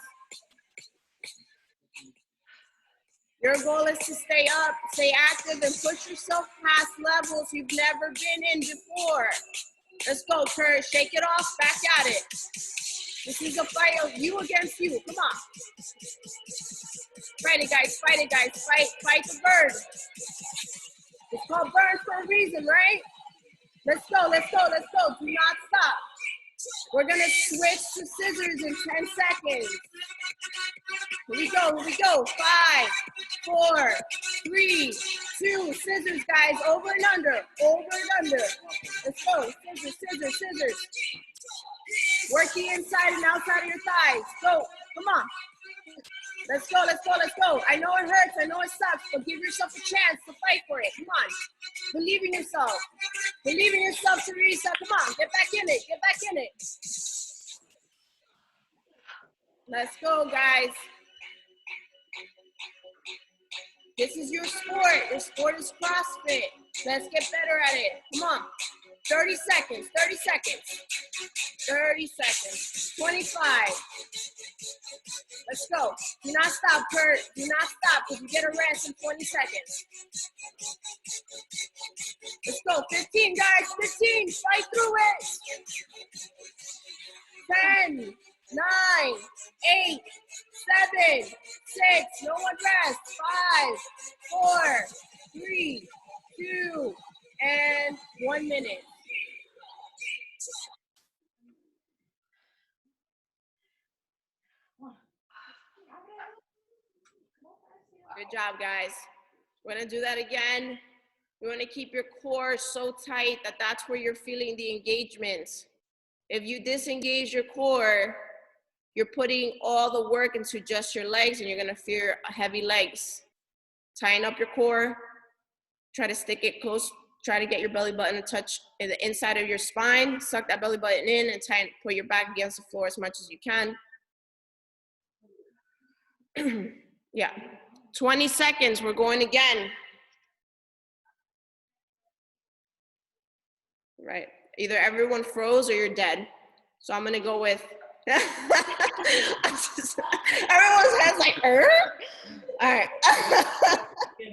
Your goal is to stay up, stay active, and push yourself past levels you've never been in before. Let's go, Kurt. Shake it off, back at it. This is a fight of you against you. Come on. Fight it, guys. Fight it, guys. Fight the bird. It's called bird for a reason, right? Let's go, let's go, let's go. Do not stop. We're gonna switch to scissors in 10 seconds. Here we go, here we go. 5, 4, 3, 2, scissors, guys. Over and under, over and under. Let's go, scissors, scissors, scissors. Work the inside and outside of your thighs. Go, come on. Let's go, let's go, let's go. I know it hurts, I know it sucks, but give yourself a chance to fight for it. Come on. Believe in yourself. Believe in yourself, Teresa. Come on, get back in it, get back in it. Let's go, guys. This is your sport. Your sport is CrossFit. Let's get better at it. Come on. 30 seconds, 30 seconds. 30 seconds. 25. Let's go. Do not stop, Kurt. Do not stop because you get a rest in 20 seconds. Let's go. 15, guys. 15. Fight through it. 10, 9, 8, 7, 6. No one rest. 5, 4, 3, 2, and 1 minute. Good job, guys. We're gonna do that again. You wanna keep your core so tight that that's where you're feeling the engagement. If you disengage your core, you're putting all the work into just your legs and you're gonna feel heavy legs. Tighten up your core, try to stick it close, try to get your belly button to touch the inside of your spine, suck that belly button in and tighten, put your back against the floor as much as you can. Yeah. 20 seconds, we're going again. Right, either everyone froze or you're dead. So I'm gonna go with, everyone's head's like, All right.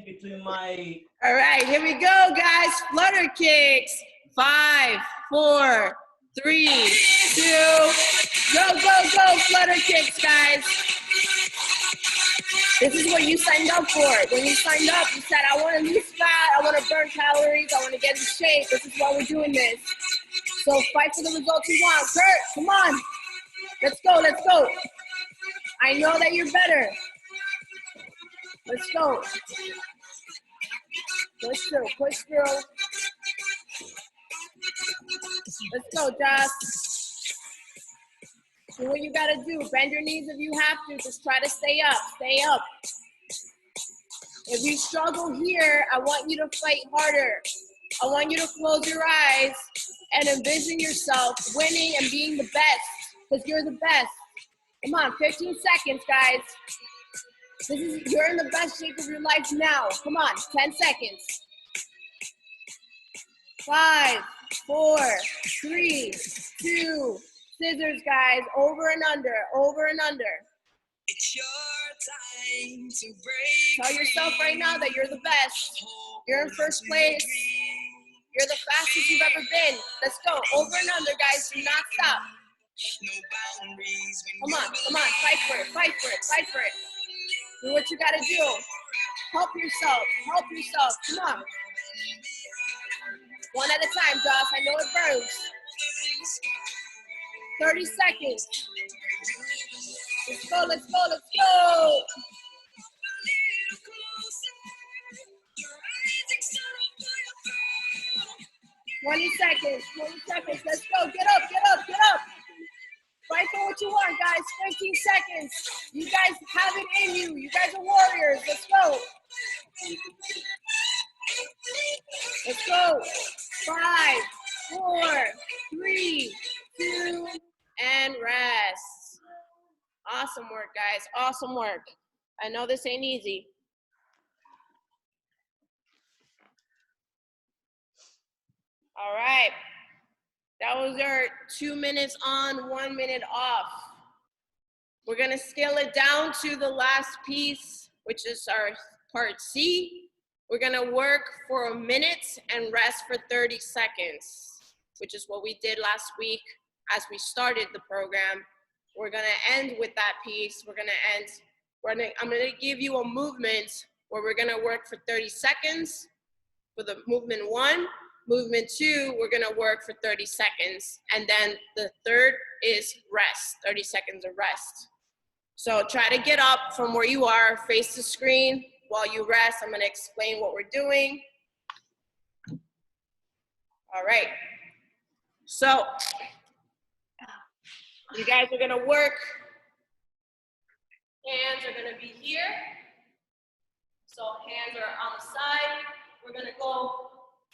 Between my... All right, here we go, guys. Flutter kicks. 5, 4, 3, 2, go, go, go, flutter kicks, guys. This is what you signed up for. When you signed up, you said, I want to lose fat, I want to burn calories, I want to get in shape. This is why we're doing this. So fight for the results you want. Kurt, come on. Let's go, let's go. I know that you're better. Let's go. Push through, push through. Let's go, Josh. Do what you gotta do. Bend your knees if you have to. Just try to stay up, stay up. If you struggle here, I want you to fight harder. I want you to close your eyes and envision yourself winning and being the best, because you're the best. Come on, 15 seconds, guys. You're in the best shape of your life now. Come on, 10 seconds. 5, 4, 3, 2, scissors, guys. Over and under, over and under. It's your time to break. Tell yourself right now that you're the best. You're in first place. You're the fastest you've ever been. Let's go. Over and under, guys. Do not stop. No boundaries. Come on, come on. Fight for it, fight for it, fight for it. Do what you gotta do. Help yourself, help yourself. Come on. One at a time, Josh. I know it burns. 30 seconds. Let's go, let's go, let's go. 20 seconds, 20 seconds. Let's go. Get up, get up, get up. Fight for what you want, guys. 15 seconds. You guys have it in you. You guys are warriors. Let's go. Let's go. 5, 4, 3, 2, and rest. Awesome work, guys. Awesome work. I know this ain't easy. All right. That was our 2 minutes on, 1 minute off. We're gonna scale it down to the last piece, which is our part C. We're gonna work for a minute and rest for 30 seconds, which is what we did last week as we started the program. We're gonna end with that piece. I'm gonna give you a movement where we're gonna work for 30 seconds for the movement 1. Movement 2, we're gonna work for 30 seconds. And then the third is rest, 30 seconds of rest. So try to get up from where you are, face the screen while you rest. I'm gonna explain what we're doing. All right. So you guys are gonna work. Hands are gonna be here. So hands are on the side. We're gonna go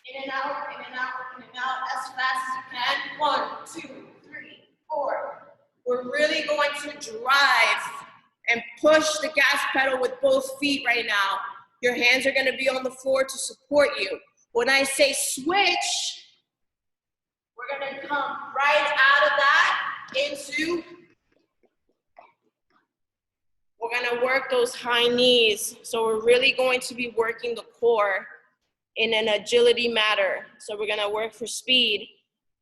in and out, in and out, in and out as fast as you can. 1, 2, 3, 4. We're really going to drive and push the gas pedal with both feet right now. Your hands are gonna be on the floor to support you. When I say switch, we're gonna come right out of that into, we're gonna work those high knees. So we're really going to be working the core in an agility manner. So we're gonna work for speed.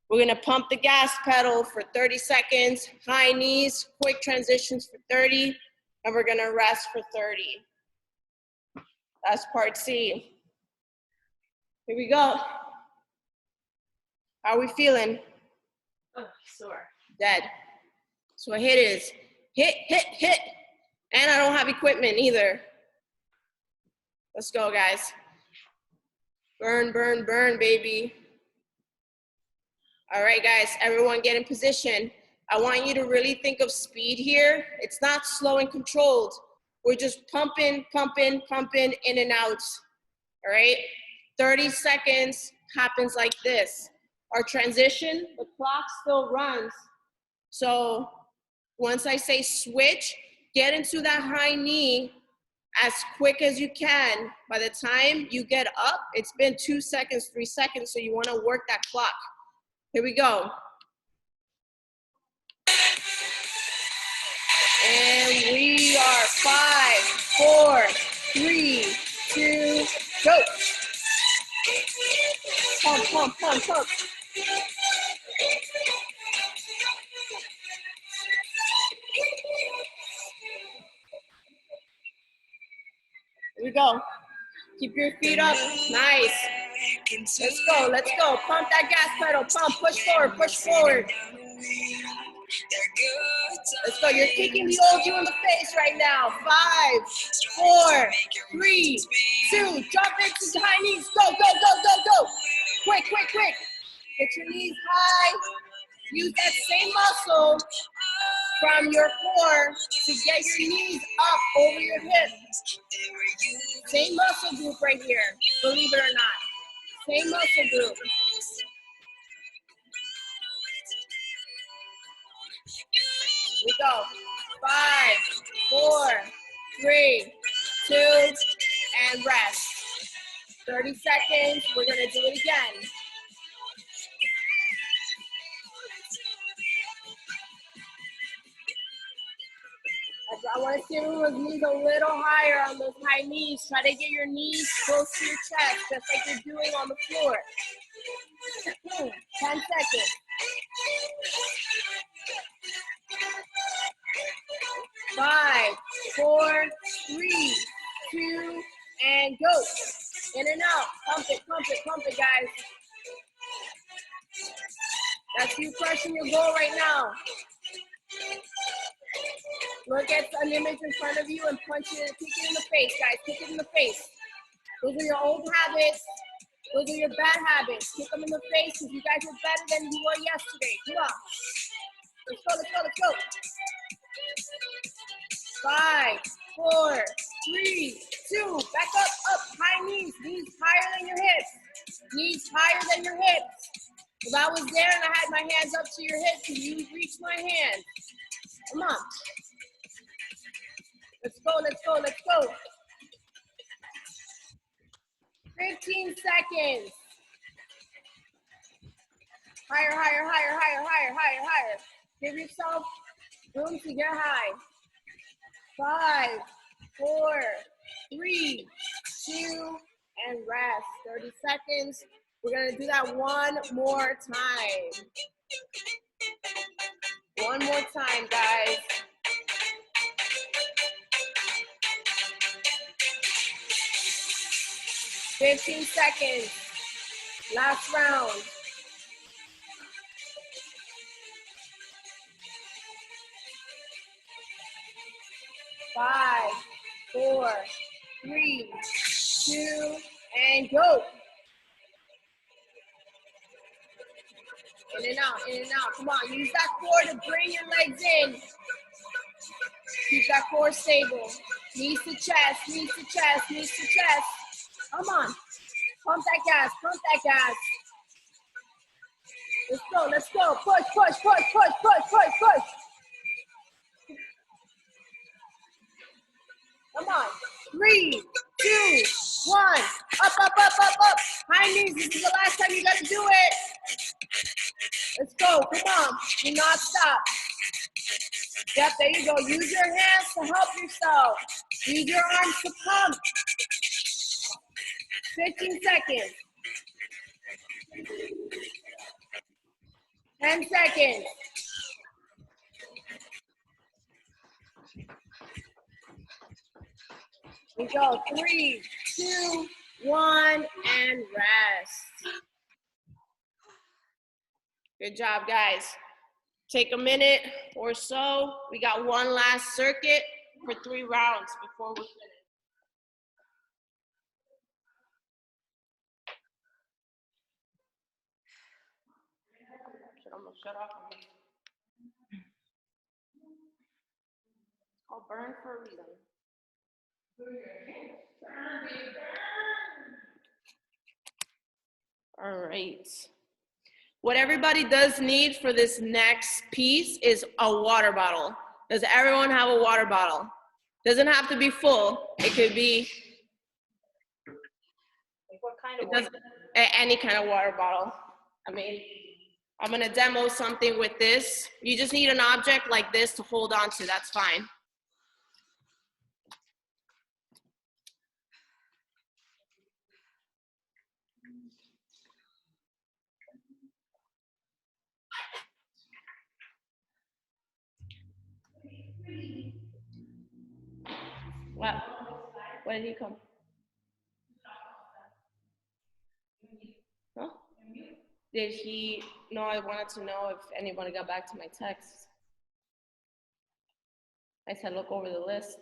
We're gonna pump the gas pedal for 30 seconds, high knees, quick transitions for 30, and we're gonna rest for 30. That's part C. Here we go. How are we feeling? Oh, sore. Dead. So a hit is hit, hit, hit. And I don't have equipment either. Let's go, guys. Burn, burn, burn, baby. All right, guys, everyone get in position. I want you to really think of speed here. It's not slow and controlled. We're just pumping, pumping, pumping in and out, all right? 30 seconds happens like this. Our transition, the clock still runs. So once I say switch, get into that high knee as quick as you can. By the time you get up, it's been 2 seconds, 3 seconds, so you wanna work that clock. Here we go. And we are 5, 4, 3, 2, go. Pump, pump, pump, pump. Here we go. Keep your feet up. Nice. Let's go, let's go. Pump that gas pedal. Pump, push forward, push forward. Let's go. You're kicking the old you in the face right now. 5, 4, 3, 2. Jump into high knees. Go, go, go, go, go. Quick, quick, quick. Get your knees high. Use that same muscle from your core to get your knees up over your hips. Same muscle group right here, believe it or not. Same muscle group. Here we go. 5, 4, 3, 2, and rest. 30 seconds. We're gonna do it again. I want to see everyone's knees a little higher on those high knees. Try to get your knees close to your chest, just like you're doing on the floor. 10 seconds. 5, 4, 3, 2, and go. In and out. Pump it, pump it, pump it, guys. That's you crushing your goal right now. Look at an image in front of you and punch it, kick it in the face, guys. Kick it in the face. Those are your old habits. Those are your bad habits. Kick them in the face because you guys are better than you were yesterday. Come on. Let's go, let's go, let's go. 5, 4, 3, 2. Back up, up. High knees. Knees higher than your hips. Knees higher than your hips. If I was there and I had my hands up to your hips, can you reach my hand? Come on. Let's go, let's go, let's go. 15 seconds. Higher, higher, higher, higher, higher, higher, higher. Give yourself room to get high. 5, 4, 3, 2, and rest. 30 seconds. We're gonna do that one more time. One more time, guys. $15 seconds. Last round. 5, 4, 3, 2, and go. In and out, in and out. Come on, use that core to bring your legs in. Keep that core stable. Knees to chest, knees to chest, knees to chest. Come on. Pump that gas, pump that gas. Let's go, let's go. Push, push, push, push, push, push, push. Come on. 3, 2, 1. Up, up, up, up, up. High knees. This is the last time you gotta do it. Let's go. Come on. Do not stop. Yep, there you go. Use your hands to help yourself. Use your arms to pump. 15 seconds. 10 seconds. We go. 3, 2, 1, and rest. Good job, guys. Take a minute or so. We got one last circuit for 3 rounds before we're finished. Should almost shut off on me. It's called burn for a reason. All right. What everybody does need for this next piece is a water bottle. Does everyone have a water bottle? Doesn't have to be full. It could be What kind of any kind of water bottle. I mean, I'm gonna demo something with this. You just need an object like this to hold on to, that's fine. What? When did he come? Huh? Did he? No, I wanted to know if anyone got back to my text. I said, look over the list.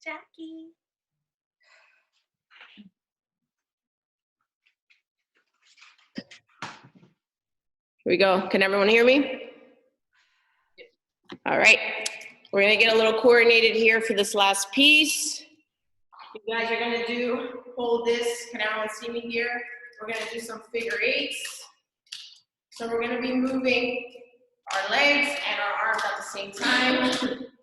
Jackie. Here we go. Can everyone hear me? All right. We're gonna get a little coordinated here for this last piece. You guys are gonna hold this. Can everyone see me here? We're gonna do some figure 8s. So we're gonna be moving our legs and our arms at the same time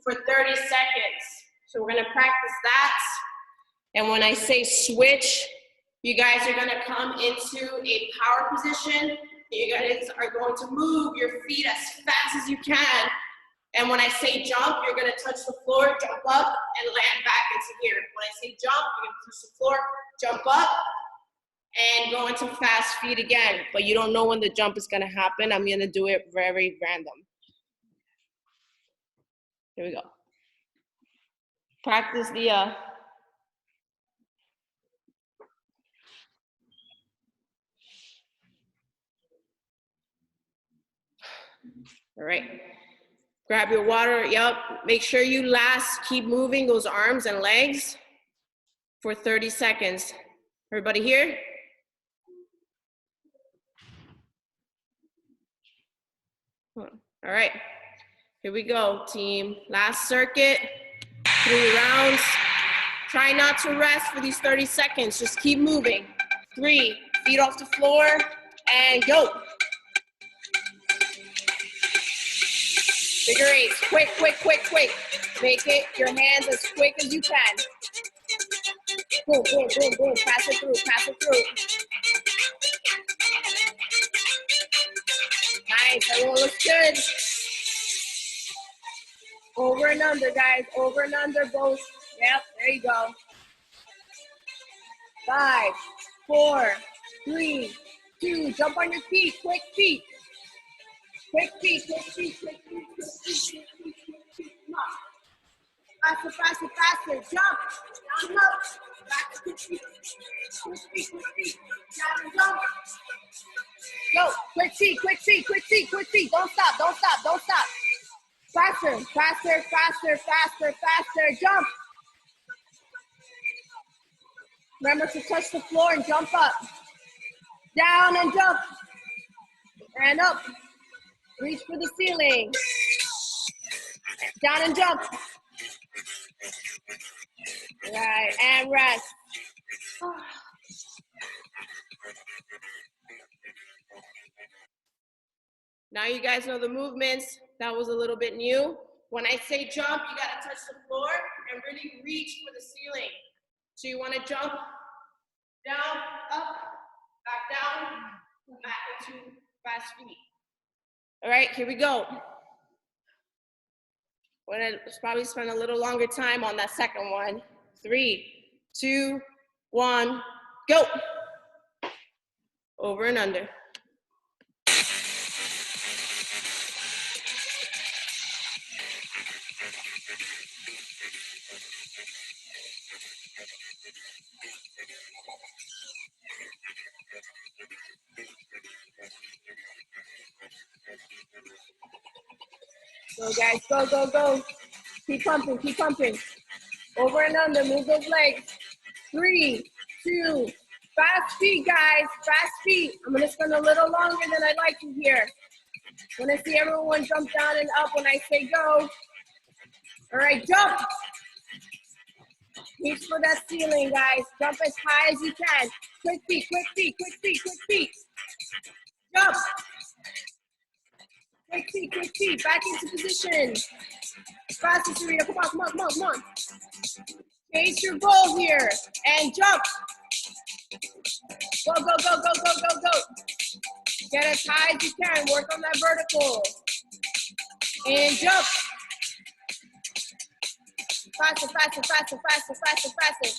for 30 seconds. So we're gonna practice that. And when I say switch, you guys are gonna come into a power position. You guys are going to move your feet as fast as you can. And when I say jump, you're gonna touch the floor, jump up, and land back into here. When I say jump, you're gonna touch the floor, jump up, and go into fast feet again. But you don't know when the jump is gonna happen. I'm gonna do it very random. Here we go. Practice the All right. Grab your water. Yep. Make sure you keep moving those arms and legs for 30 seconds. Everybody here? All right. Here we go, team. Last circuit. 3 rounds. Try not to rest for these 30 seconds. Just keep moving. 3, feet off the floor, and go. Figure 8, quick, quick, quick, quick. Make it your hands as quick as you can. Boom, boom, boom, boom. Pass it through, pass it through. Nice, everyone looks good. Over and under, guys, over and under both. Yep, there you go. 5, 4, 3, 2, jump on your feet, quick feet. Quick feet, quick feet, quick feet, quick feet, quick feet, quick feet. Come on. Faster, faster, faster. Jump. Down and up. Back to quick feet. Quick feet, quick feet. Down and jump. Go. Quick feet, quick feet, quick feet, quick feet. Don't stop, don't stop, don't stop. Faster, faster, faster, faster, faster. Jump. Remember to touch the floor and jump up. Down and jump. And up. Reach for the ceiling. Down and jump. Right, and rest. Now you guys know the movements. That was a little bit new. When I say jump, you gotta touch the floor and really reach for the ceiling. So you wanna jump down, up, back down, back into fast feet. All right, here we go. We're gonna probably spend a little longer time on that second one. 3, 2, 1, go. Over and under. Go guys, go, go, go. Keep pumping, keep pumping. Over and under, move those legs. 3, 2, fast feet guys, fast feet. I'm gonna spend a little longer than I'd like to here. When I see everyone jump down and up when I say go. All right, jump. Reach for that ceiling guys. Jump as high as you can. Quick feet, quick feet, quick feet, quick feet. Jump. Quick feet, back into position. Faster, Serena, come on, come on, come on, come on. Chase your goal here, and jump. Go, go, go, go, go, go, go. Get as high as you can, work on that vertical. And jump. Faster, faster, faster, faster, faster, faster.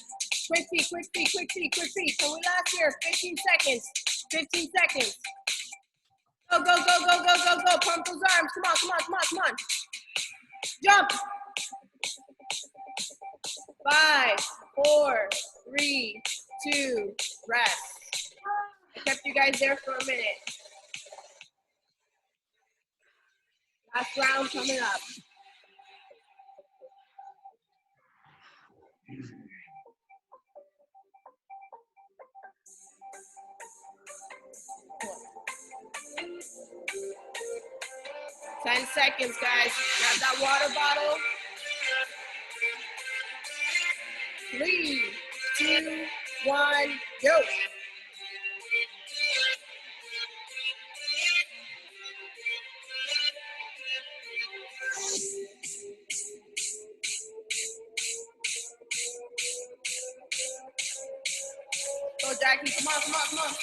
Quick feet, quick feet, quick feet, quick feet. Can we last here? 15 seconds, 15 seconds. Go, go, go, go, go, go, go. Pump those arms. Come on, come on, come on, come on. Jump. 5, 4, 3, 2, rest. I kept you guys there for a minute. Last round coming up. Ten seconds, guys. Grab that water bottle. 3, 2, 1, go. Go, Jackie. Come on, come on, come on.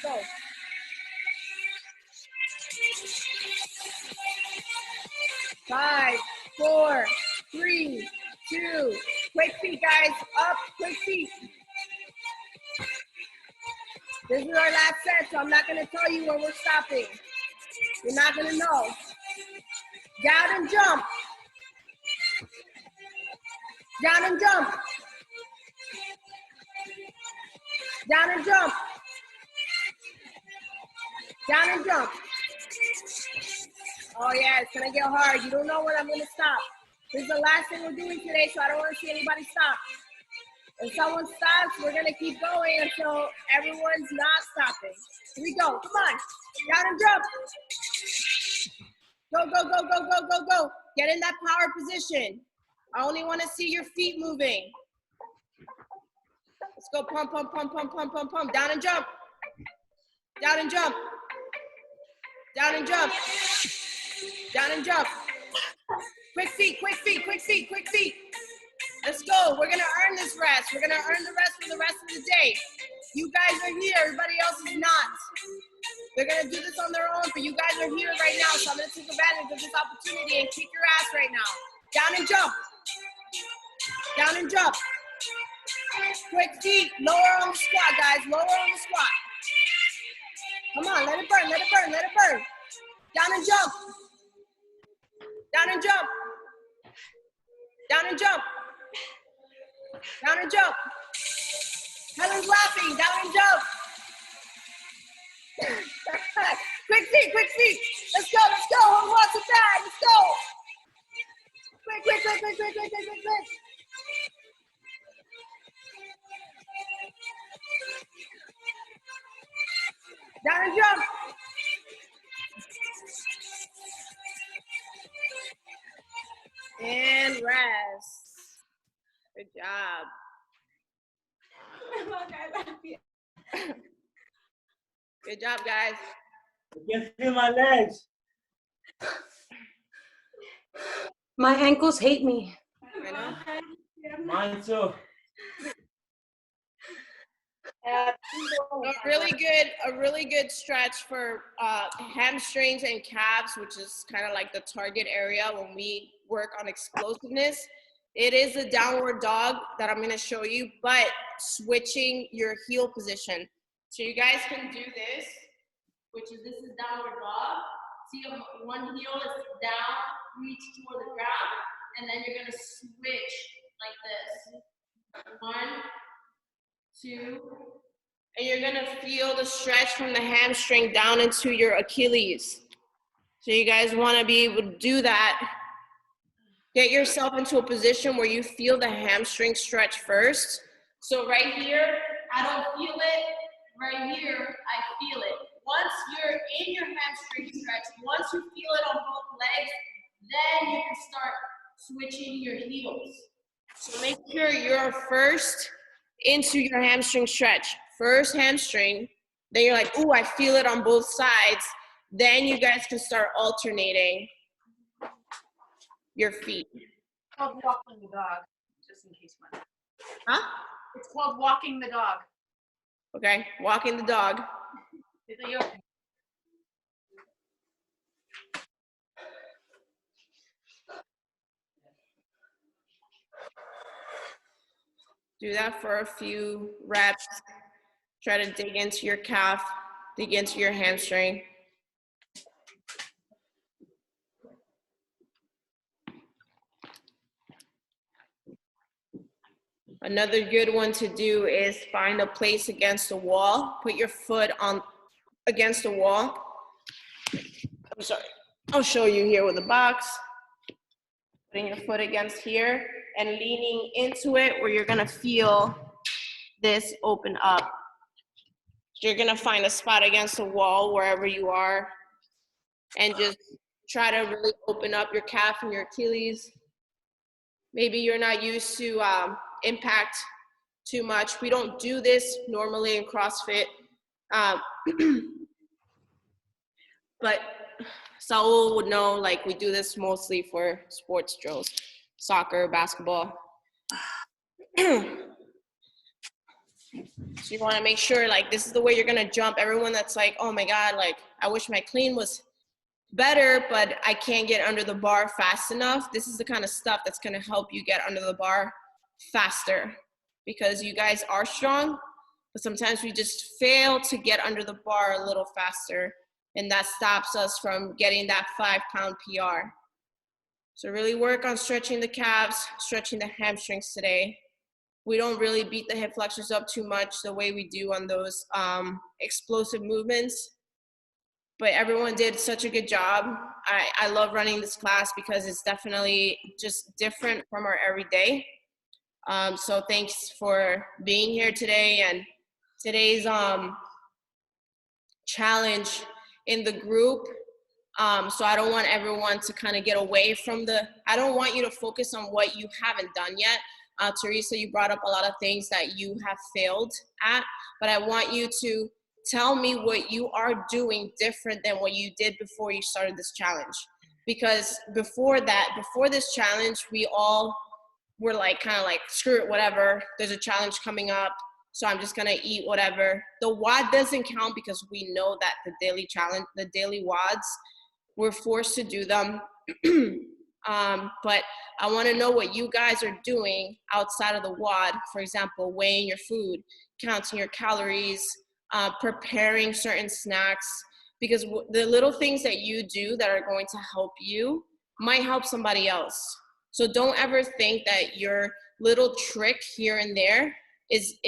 Go. Five, 4, 3, 2. Quick feet, guys. Up, quick feet. This is our last set, so I'm not going to tell you when we're stopping. You're not going to know. Down and jump. Down and jump. Down and jump. Down and jump. Oh yeah, it's gonna get hard. You don't know when I'm gonna stop. This is the last thing we're doing today, so I don't wanna see anybody stop. If someone stops, we're gonna keep going until everyone's not stopping. Here we go, come on. Down and jump. Go, go, go, go, go, go, go. Get in that power position. I only wanna see your feet moving. Let's go, pump, pump, pump, pump, pump, pump, pump. Down and jump. Down and jump. Down and jump. Down and jump. Quick feet, quick feet, quick feet, quick feet. Let's go. We're gonna earn this rest. We're gonna earn the rest for the rest of the day. You guys are here, everybody else is not. They're gonna do this on their own, but you guys are here right now, so I'm gonna take advantage of this opportunity and kick your ass right now. Down and jump. Down and jump. Quick feet, lower on the squat, guys, lower on the squat. Come on, let it burn, let it burn, let it burn. Down and jump. Down and jump. Down and jump. Down and jump. Helen's laughing, down and jump. Quick feet, quick feet. Let's go, let's go. Who wants it bad? Let's go. Quick, quick, quick, quick, quick, quick, quick, quick. Down and jump. And rest. Good job. Good job, guys. I can feel my legs. My ankles hate me. I know. Mine too. A really good stretch for hamstrings and calves, which is kind of like the target area when we work on explosiveness. It is a downward dog that I'm gonna show you, but switching your heel position. So you guys can do this, which is this is downward dog. See, one heel is down, reach toward the ground, and then you're gonna switch like this. 1, 2, and you're gonna feel the stretch from the hamstring down into your Achilles. So you guys wanna be able to do that. Get yourself into a position where you feel the hamstring stretch first. So right here, I don't feel it. Right here, I feel it. Once you're in your hamstring stretch, once you feel it on both legs, then you can start switching your heels. So make sure you're first into your hamstring stretch. First hamstring, then you're like, ooh, I feel it on both sides. Then you guys can start alternating your feet. It's called walking the dog, just in case you want. Huh? It's called walking the dog. Okay, walking the dog. Do that for a few reps. Try to dig into your calf, dig into your hamstring. Another good one to do is find a place against the wall. Put your foot on against the wall. I'm sorry. I'll show you here with the box. Putting your foot against here and leaning into it where you're gonna feel this open up. So you're gonna find a spot against the wall wherever you are and just try to really open up your calf and your Achilles. Maybe you're not used to impact too much. We don't do this normally in CrossFit, but Saul would know, like, we do this mostly for sports drills, soccer, basketball. So you want to make sure, like, this is the way you're going to jump. Everyone that's like, oh my God, like, I wish my clean was better, but I can't get under the bar fast enough. This is the kind of stuff that's going to help you get under the bar faster, because you guys are strong, but sometimes we just fail to get under the bar a little faster, and that stops us from getting that 5-pound PR. So really work on stretching the calves, stretching the hamstrings today. We don't really beat the hip flexors up too much the way we do on those explosive movements. but everyone did such a good job. I love running this class because it's definitely just different from our everyday. So thanks for being here today. And today's challenge in the group. So I don't want everyone to kind of get away from I don't want you to focus on what you haven't done yet. Teresa, you brought up a lot of things that you have failed at, but I want you to tell me what you are doing different than what you did before you started this challenge. Because before this challenge, we all were like, kind of like, screw it, whatever. There's a challenge coming up, so I'm just gonna eat whatever. The WOD doesn't count because we know that the daily challenge, the daily WODs, we're forced to do them. But I want to know what you guys are doing outside of the WOD. For example, weighing your food, counting your calories, preparing certain snacks, because the little things that you do that are going to help you might help somebody else. So don't ever think that your little trick here and there is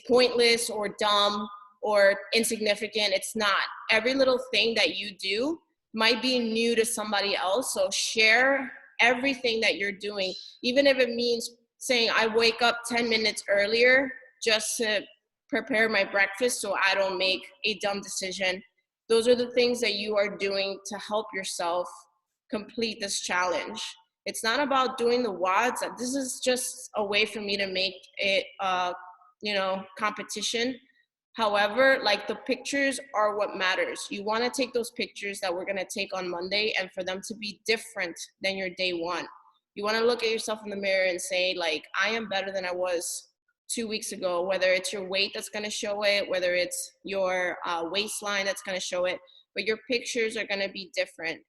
pointless or dumb or insignificant. It's not. Every little thing that you do might be new to somebody else. So share everything that you're doing, even if it means saying, I wake up 10 minutes earlier just to prepare my breakfast so I don't make a dumb decision. Those are the things that you are doing to help yourself complete this challenge. It's not about doing the WODs. This is just a way for me to make it, competition. However, like, the pictures are what matters. You want to take those pictures that we're going to take on Monday and for them to be different than your day one. You want to look at yourself in the mirror and say, like, I am better than I was 2 weeks ago, whether it's your weight that's going to show it, whether it's your waistline that's going to show it, but your pictures are going to be different.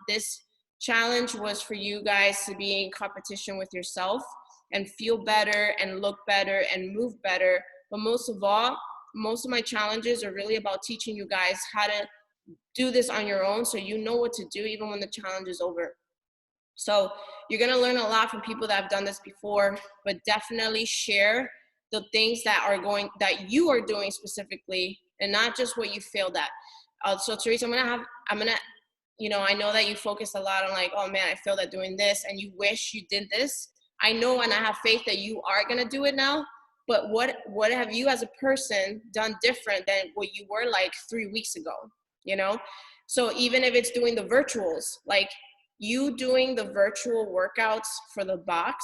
This challenge was for you guys to be in competition with yourself and feel better and look better and move better. But most of all, most of my challenges are really about teaching you guys how to do this on your own, so you know what to do even when the challenge is over. So you're going to learn a lot from people that have done this before, but definitely share the things that you are doing specifically, and not just what you failed at. So Teresa, I know that you focus a lot on, like, oh man, I failed at doing this, and you wish you did this. I know, and I have faith that you are going to do it now. But what have you as a person done different than what you were like 3 weeks ago, So even if it's doing the virtuals, like, you doing the virtual workouts for the box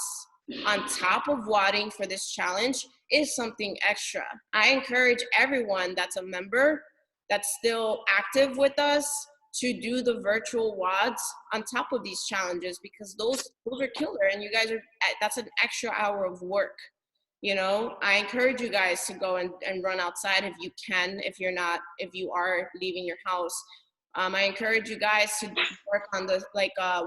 on top of WODing for this challenge is something extra. I encourage everyone that's a member, that's still active with us, to do the virtual WODs on top of these challenges, because those are killer, and you guys that's an extra hour of work. I encourage you guys to go and run outside if you can, if you are leaving your house. I encourage you guys to work on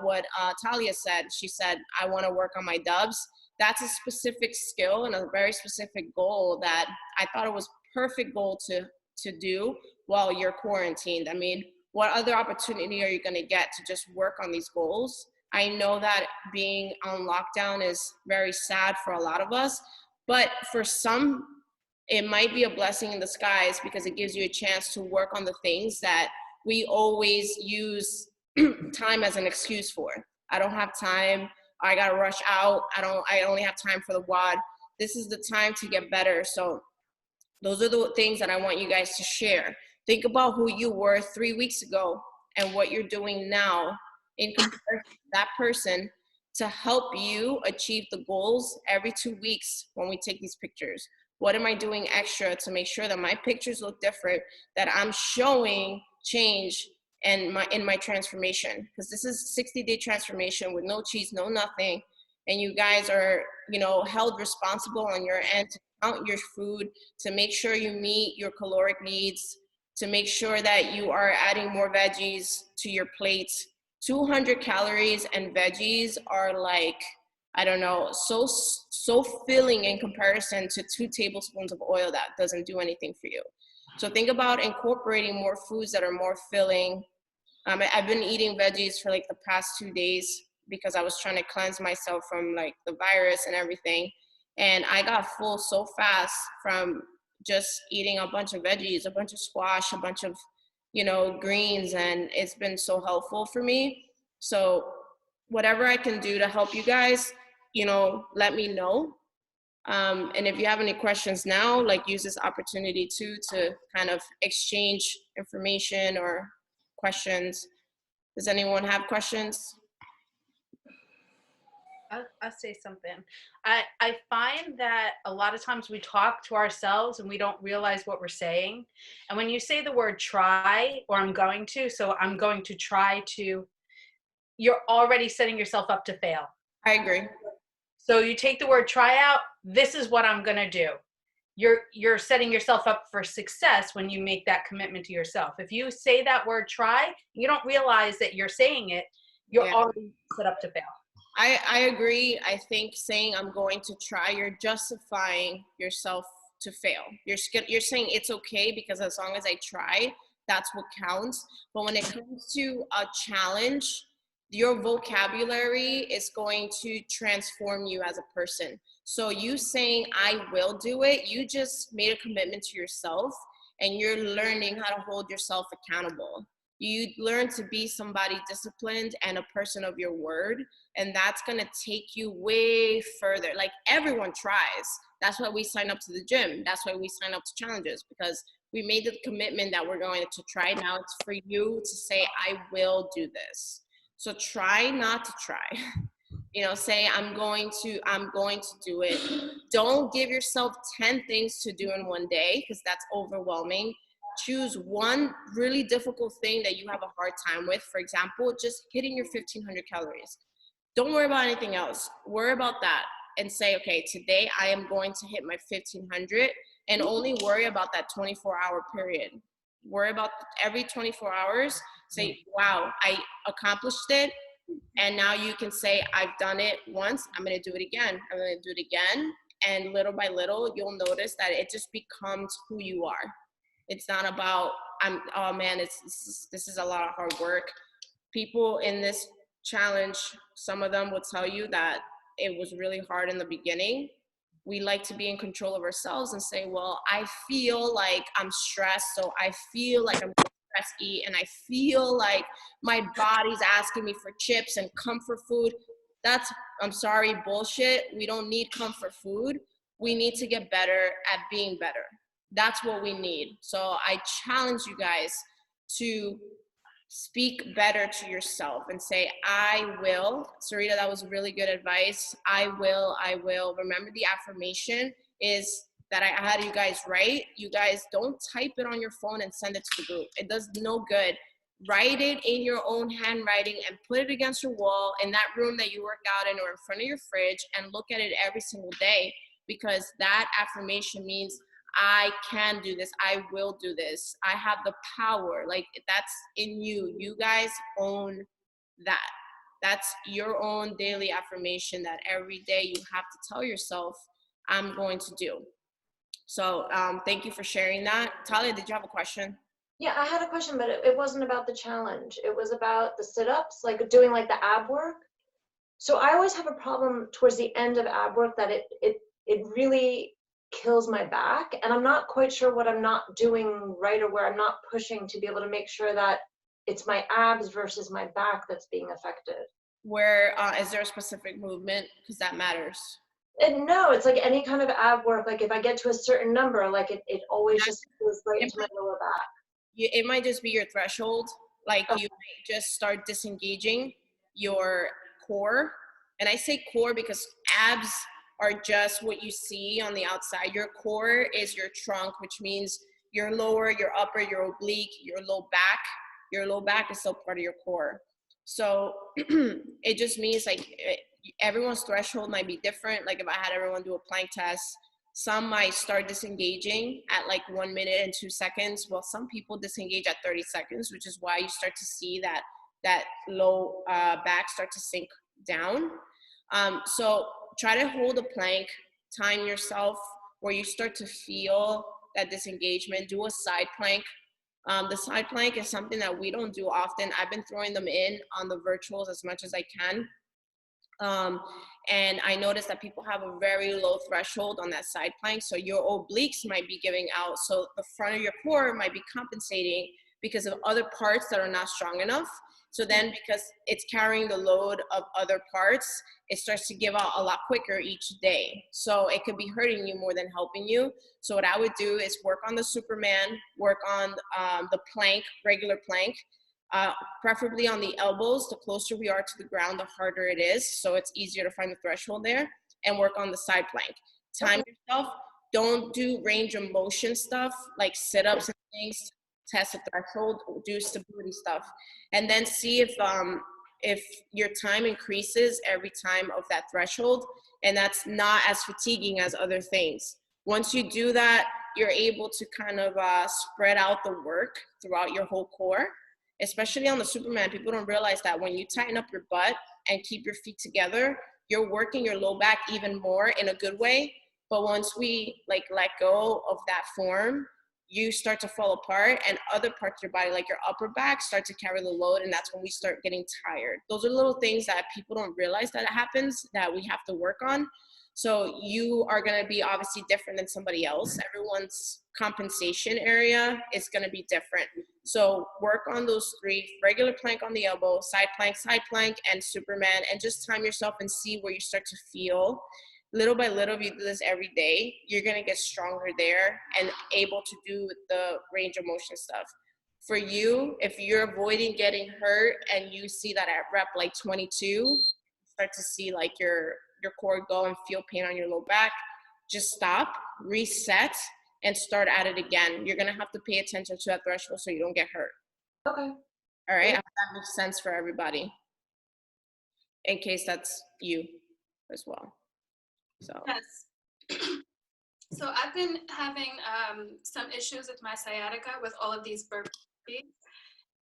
what Talia said. She said, I want to work on my dubs. That's a specific skill and a very specific goal that I thought it was perfect goal to do while you're quarantined. I mean, what other opportunity are you going to get to just work on these goals? I know that being on lockdown is very sad for a lot of us, but for some, it might be a blessing in disguise, because it gives you a chance to work on the things that we always use time as an excuse for. I don't have time. I got to rush out. I only have time for the WOD. This is the time to get better. So those are the things that I want you guys to share. Think about who you were 3 weeks ago and what you're doing now in comparison to that person, to help you achieve the goals every 2 weeks when we take these pictures. What am I doing extra to make sure that my pictures look different, that I'm showing change in my transformation? Because this is 60-day transformation with no cheese, no nothing. And you guys are, held responsible on your end to count your food, to make sure you meet your caloric needs, to make sure that you are adding more veggies to your plates. 200 calories and veggies are like, I don't know, so filling in comparison to 2 tablespoons of oil that doesn't do anything for you. So think about incorporating more foods that are more filling. I've been eating veggies for like the past 2 days because I was trying to cleanse myself from like the virus and everything. And I got full so fast from just eating a bunch of veggies, a bunch of squash, a bunch of greens, and it's been so helpful for me. So whatever I can do to help you guys, let me know. And if you have any questions now, like, use this opportunity too to kind of exchange information or questions. Does anyone have questions? I'll say something. I find that a lot of times we talk to ourselves and we don't realize what we're saying. And when you say the word try, or I'm going to try to, you're already setting yourself up to fail. I agree. So you take the word try out, this is what I'm going to do. You're setting yourself up for success when you make that commitment to yourself. If you say that word try, you don't realize that you're saying it, you're already set up to fail. I agree. I think saying I'm going to try, you're justifying yourself to fail. You're saying it's okay because as long as I try, that's what counts. But when it comes to a challenge, your vocabulary is going to transform you as a person. So you saying I will do it, you just made a commitment to yourself, and you're learning how to hold yourself accountable. You learn to be somebody disciplined and a person of your word, and that's going to take you way further. Like, everyone tries. That's why we sign up to the gym. That's why we sign up to challenges, because we made the commitment that we're going to try. Now it's for you to say, I will do this. So try not to try. Say I'm going to do it. Don't give yourself 10 things to do in one day, because that's overwhelming. Choose one really difficult thing that you have a hard time with. For example, just hitting your 1,500 calories. Don't worry about anything else. Worry about that and say, okay, today I am going to hit my 1,500, and only worry about that 24-hour period. Worry about every 24 hours. Say, wow, I accomplished it. And now you can say, I've done it once, I'm going to do it again. I'm going to do it again. And little by little, you'll notice that it just becomes who you are. It's not about, oh man, this is a lot of hard work. People in this challenge, some of them will tell you that it was really hard in the beginning. We like to be in control of ourselves and say, well, I feel like I'm stressed, so I feel like I'm stress eat, and I feel like my body's asking me for chips and comfort food. That's, I'm sorry, bullshit. We don't need comfort food. We need to get better at being better. That's what we need. So I challenge you guys to speak better to yourself and say, I will. Sarita, that was really good advice. I will. Remember, the affirmation is that I had you guys write. You guys don't type it on your phone and send it to the group. It does no good. Write it in your own handwriting and put it against your wall in that room that you work out in, or in front of your fridge, and look at it every single day, because that affirmation means I can do this. I will do this. I have the power. Like, that's in you. You guys own that. That's your own daily affirmation that every day you have to tell yourself, I'm going to do. So thank you for sharing that. Talia, did you have a question? Yeah, I had a question, but it wasn't about the challenge. It was about the sit-ups, like doing like the ab work. So I always have a problem towards the end of ab work that it really kills my back, and I'm not quite sure what I'm not doing right, or where I'm not pushing to be able to make sure that it's my abs versus my back that's being affected. Where is there a specific movement? Because that matters. And no, it's like any kind of ab work. Like if I get to a certain number, like it always just goes right into my lower back. It might just be your threshold. Like, you might just start disengaging your core. And I say core because abs are just what you see on the outside. Your core is your trunk, which means your lower, your upper, your oblique, your low back. Your low back is still part of your core. So it just means like everyone's threshold might be different. Like if I had everyone do a plank test, some might start disengaging at like 1 minute and 2 seconds. Well, some people disengage at 30 seconds, which is why you start to see that low back start to sink down. So try to hold a plank, time yourself where you start to feel that disengagement. Do a side plank. The side plank is something that we don't do often. I've been throwing them in on the virtuals as much as I can. And I noticed that people have a very low threshold on that side plank. So your obliques might be giving out. So the front of your core might be compensating because of other parts that are not strong enough. So then because it's carrying the load of other parts, it starts to give out a lot quicker each day. So it could be hurting you more than helping you. So what I would do is work on the Superman, work on the plank, regular plank, preferably on the elbows. The closer we are to the ground, the harder it is. So it's easier to find the threshold there, and work on the side plank. Time yourself. Don't do range of motion stuff like sit-ups and things. Test the threshold, do stability stuff, and then see if your time increases every time of that threshold, and that's not as fatiguing as other things. Once you do that, you're able to kind of spread out the work throughout your whole core, especially on the Superman. People don't realize that when you tighten up your butt and keep your feet together, you're working your low back even more in a good way. But once we like let go of that form, you start to fall apart, and other parts of your body, like your upper back, start to carry the load, and that's when we start getting tired. Those are little things that people don't realize that it happens, that we have to work on. So you are going to be obviously different than somebody else. Everyone's compensation area is going to be different. So work on those three: regular plank on the elbow, side plank, and Superman, and just time yourself and see where you start to feel. Little by little, if you do this every day, you're going to get stronger there and able to do the range of motion stuff. For you, if you're avoiding getting hurt and you see that at rep like 22, start to see like your core go and feel pain on your low back, just stop, reset, and start at it again. You're going to have to pay attention to that threshold so you don't get hurt. Okay. All right, I hope that makes sense for everybody, in case that's you as well. So. Yes. So I've been having some issues with my sciatica with all of these burpees.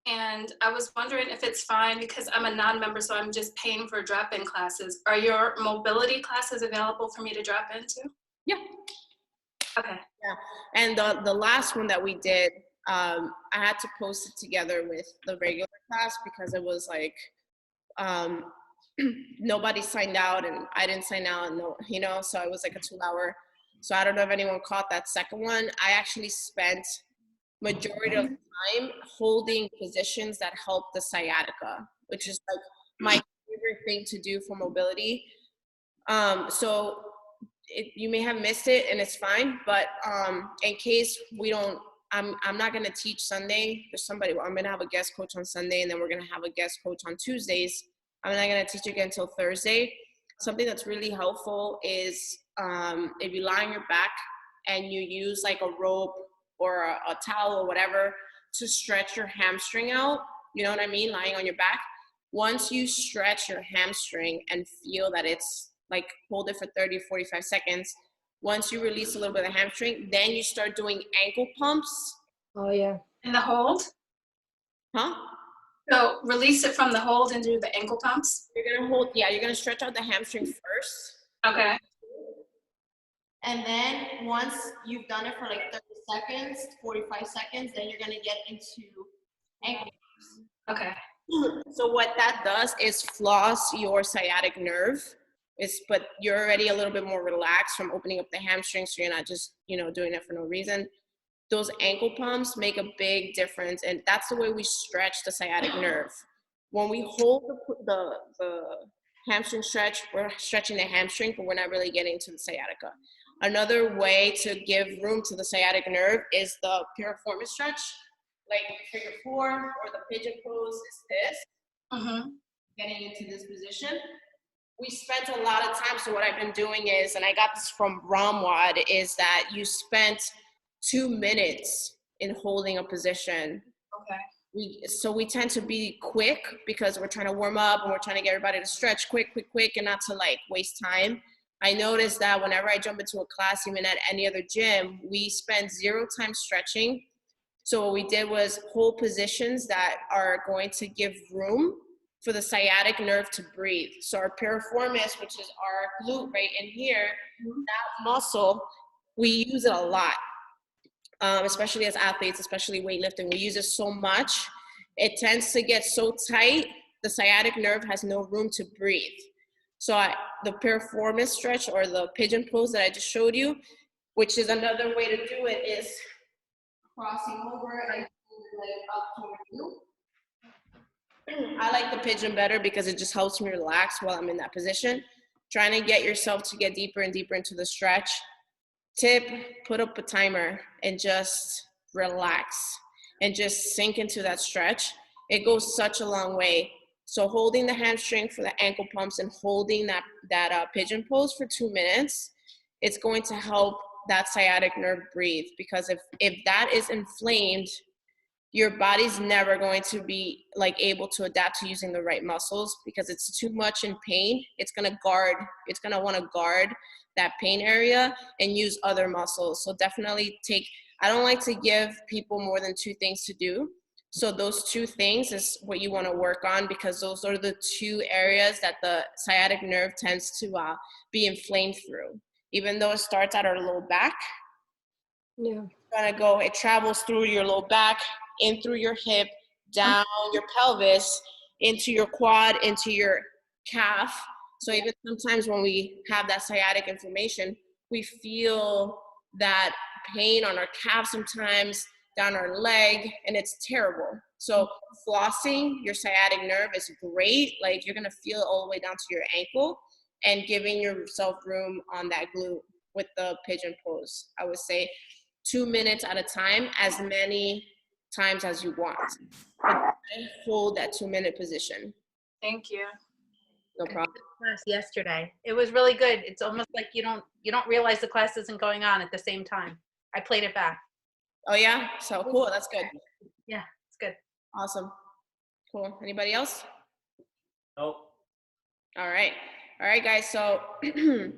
And I was wondering if it's fine, because I'm a non-member, so I'm just paying for drop-in classes. Are your mobility classes available for me to drop into? Yeah. Okay. Yeah. And the last one that we did, I had to post it together with the regular class because it was like, nobody signed out and I didn't sign out, and no, you know, so it was like a 2-hour. So I don't know if anyone caught that second one. I actually spent majority of the time holding positions that help the sciatica, which is like my favorite thing to do for mobility. So you may have missed it, and it's fine, but in case we don't, I'm not going to teach Sunday. There's somebody, I'm going to have a guest coach on Sunday, and then we're going to have a guest coach on Tuesdays. I'm not going to teach again until Thursday. Something that's really helpful is if you lie on your back and you use like a rope or a towel or whatever to stretch your hamstring out, you know what I mean, lying on your back. Once you stretch your hamstring and feel that it's like, hold it for 30 or 45 seconds, once you release a little bit of the hamstring, then you start doing ankle pumps. Oh, yeah. In the hold? Huh? So release it from the hold and do the ankle pumps? You're gonna hold, yeah, you're gonna stretch out the hamstring first. Okay. And then once you've done it for like 30 seconds, 45 seconds, then you're gonna get into ankle pumps. Okay. So what that does is floss your sciatic nerve. But you're already a little bit more relaxed from opening up the hamstring, so you're not just, you know, doing it for no reason. Those ankle pumps make a big difference, and that's the way we stretch the sciatic nerve. When we hold the hamstring stretch, we're stretching the hamstring, but we're not really getting to the sciatica. Another way to give room to the sciatic nerve is the piriformis stretch, like figure 4 or the pigeon pose is this. Mm-hmm. Getting into this position. We spent a lot of time, so what I've been doing is, and I got this from Ramwad, is that you spent 2 minutes in holding a position. Okay. So we tend to be quick because we're trying to warm up and we're trying to get everybody to stretch quick, and not to like waste time. I noticed that whenever I jump into a class, even at any other gym, we spend 0 time stretching. So what we did was hold positions that are going to give room for the sciatic nerve to breathe. So our piriformis, which is our glute right in here, that muscle, we use it a lot, especially as athletes, especially weightlifting. We use it so much. It tends to get so tight, the sciatic nerve has no room to breathe. So the piriformis stretch, or the pigeon pose that I just showed you, which is another way to do it, is crossing over and I like the pigeon better because it just helps me relax while I'm in that position. Trying to get yourself to get deeper and deeper into the stretch. Tip, put up a timer and just relax and just sink into that stretch. It goes such a long way. So holding the hamstring for the ankle pumps and holding that pigeon pose for 2 minutes, it's going to help that sciatic nerve breathe, because if that is inflamed, your body's never going to be like able to adapt to using the right muscles, because it's too much in pain. It's going to want to guard that pain area and use other muscles. So definitely I don't like to give people more than 2 things to do. So those 2 things is what you want to work on, because those are the 2 areas that the sciatic nerve tends to be inflamed through. Even though it starts at our low back, it travels through your low back, in through your hip, down your pelvis, into your quad, into your calf. So even sometimes when we have that sciatic inflammation, we feel that pain on our calf sometimes, down our leg, and it's terrible. So flossing your sciatic nerve is great. Like, you're gonna feel it all the way down to your ankle, and giving yourself room on that glute with the pigeon pose. I would say 2 minutes at a time, as many times as you want. But hold that 2-minute position. Thank you. No problem. Class yesterday. It was really good. It's almost like you don't realize the class isn't going on at the same time. I played it back. Oh yeah? So cool, that's good. Yeah, it's good. Awesome. Cool. Anybody else? Nope. All right, guys. So I'm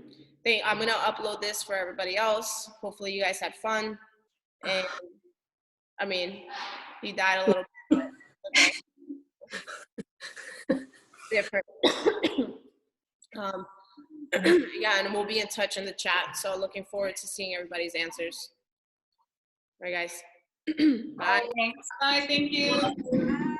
gonna upload this for everybody else. Hopefully you guys had fun. And I mean, he died a little bit. Okay. Different. Yeah, and we'll be in touch in the chat. So looking forward to seeing everybody's answers. All right, guys. Bye. Thanks. Bye. Thank you.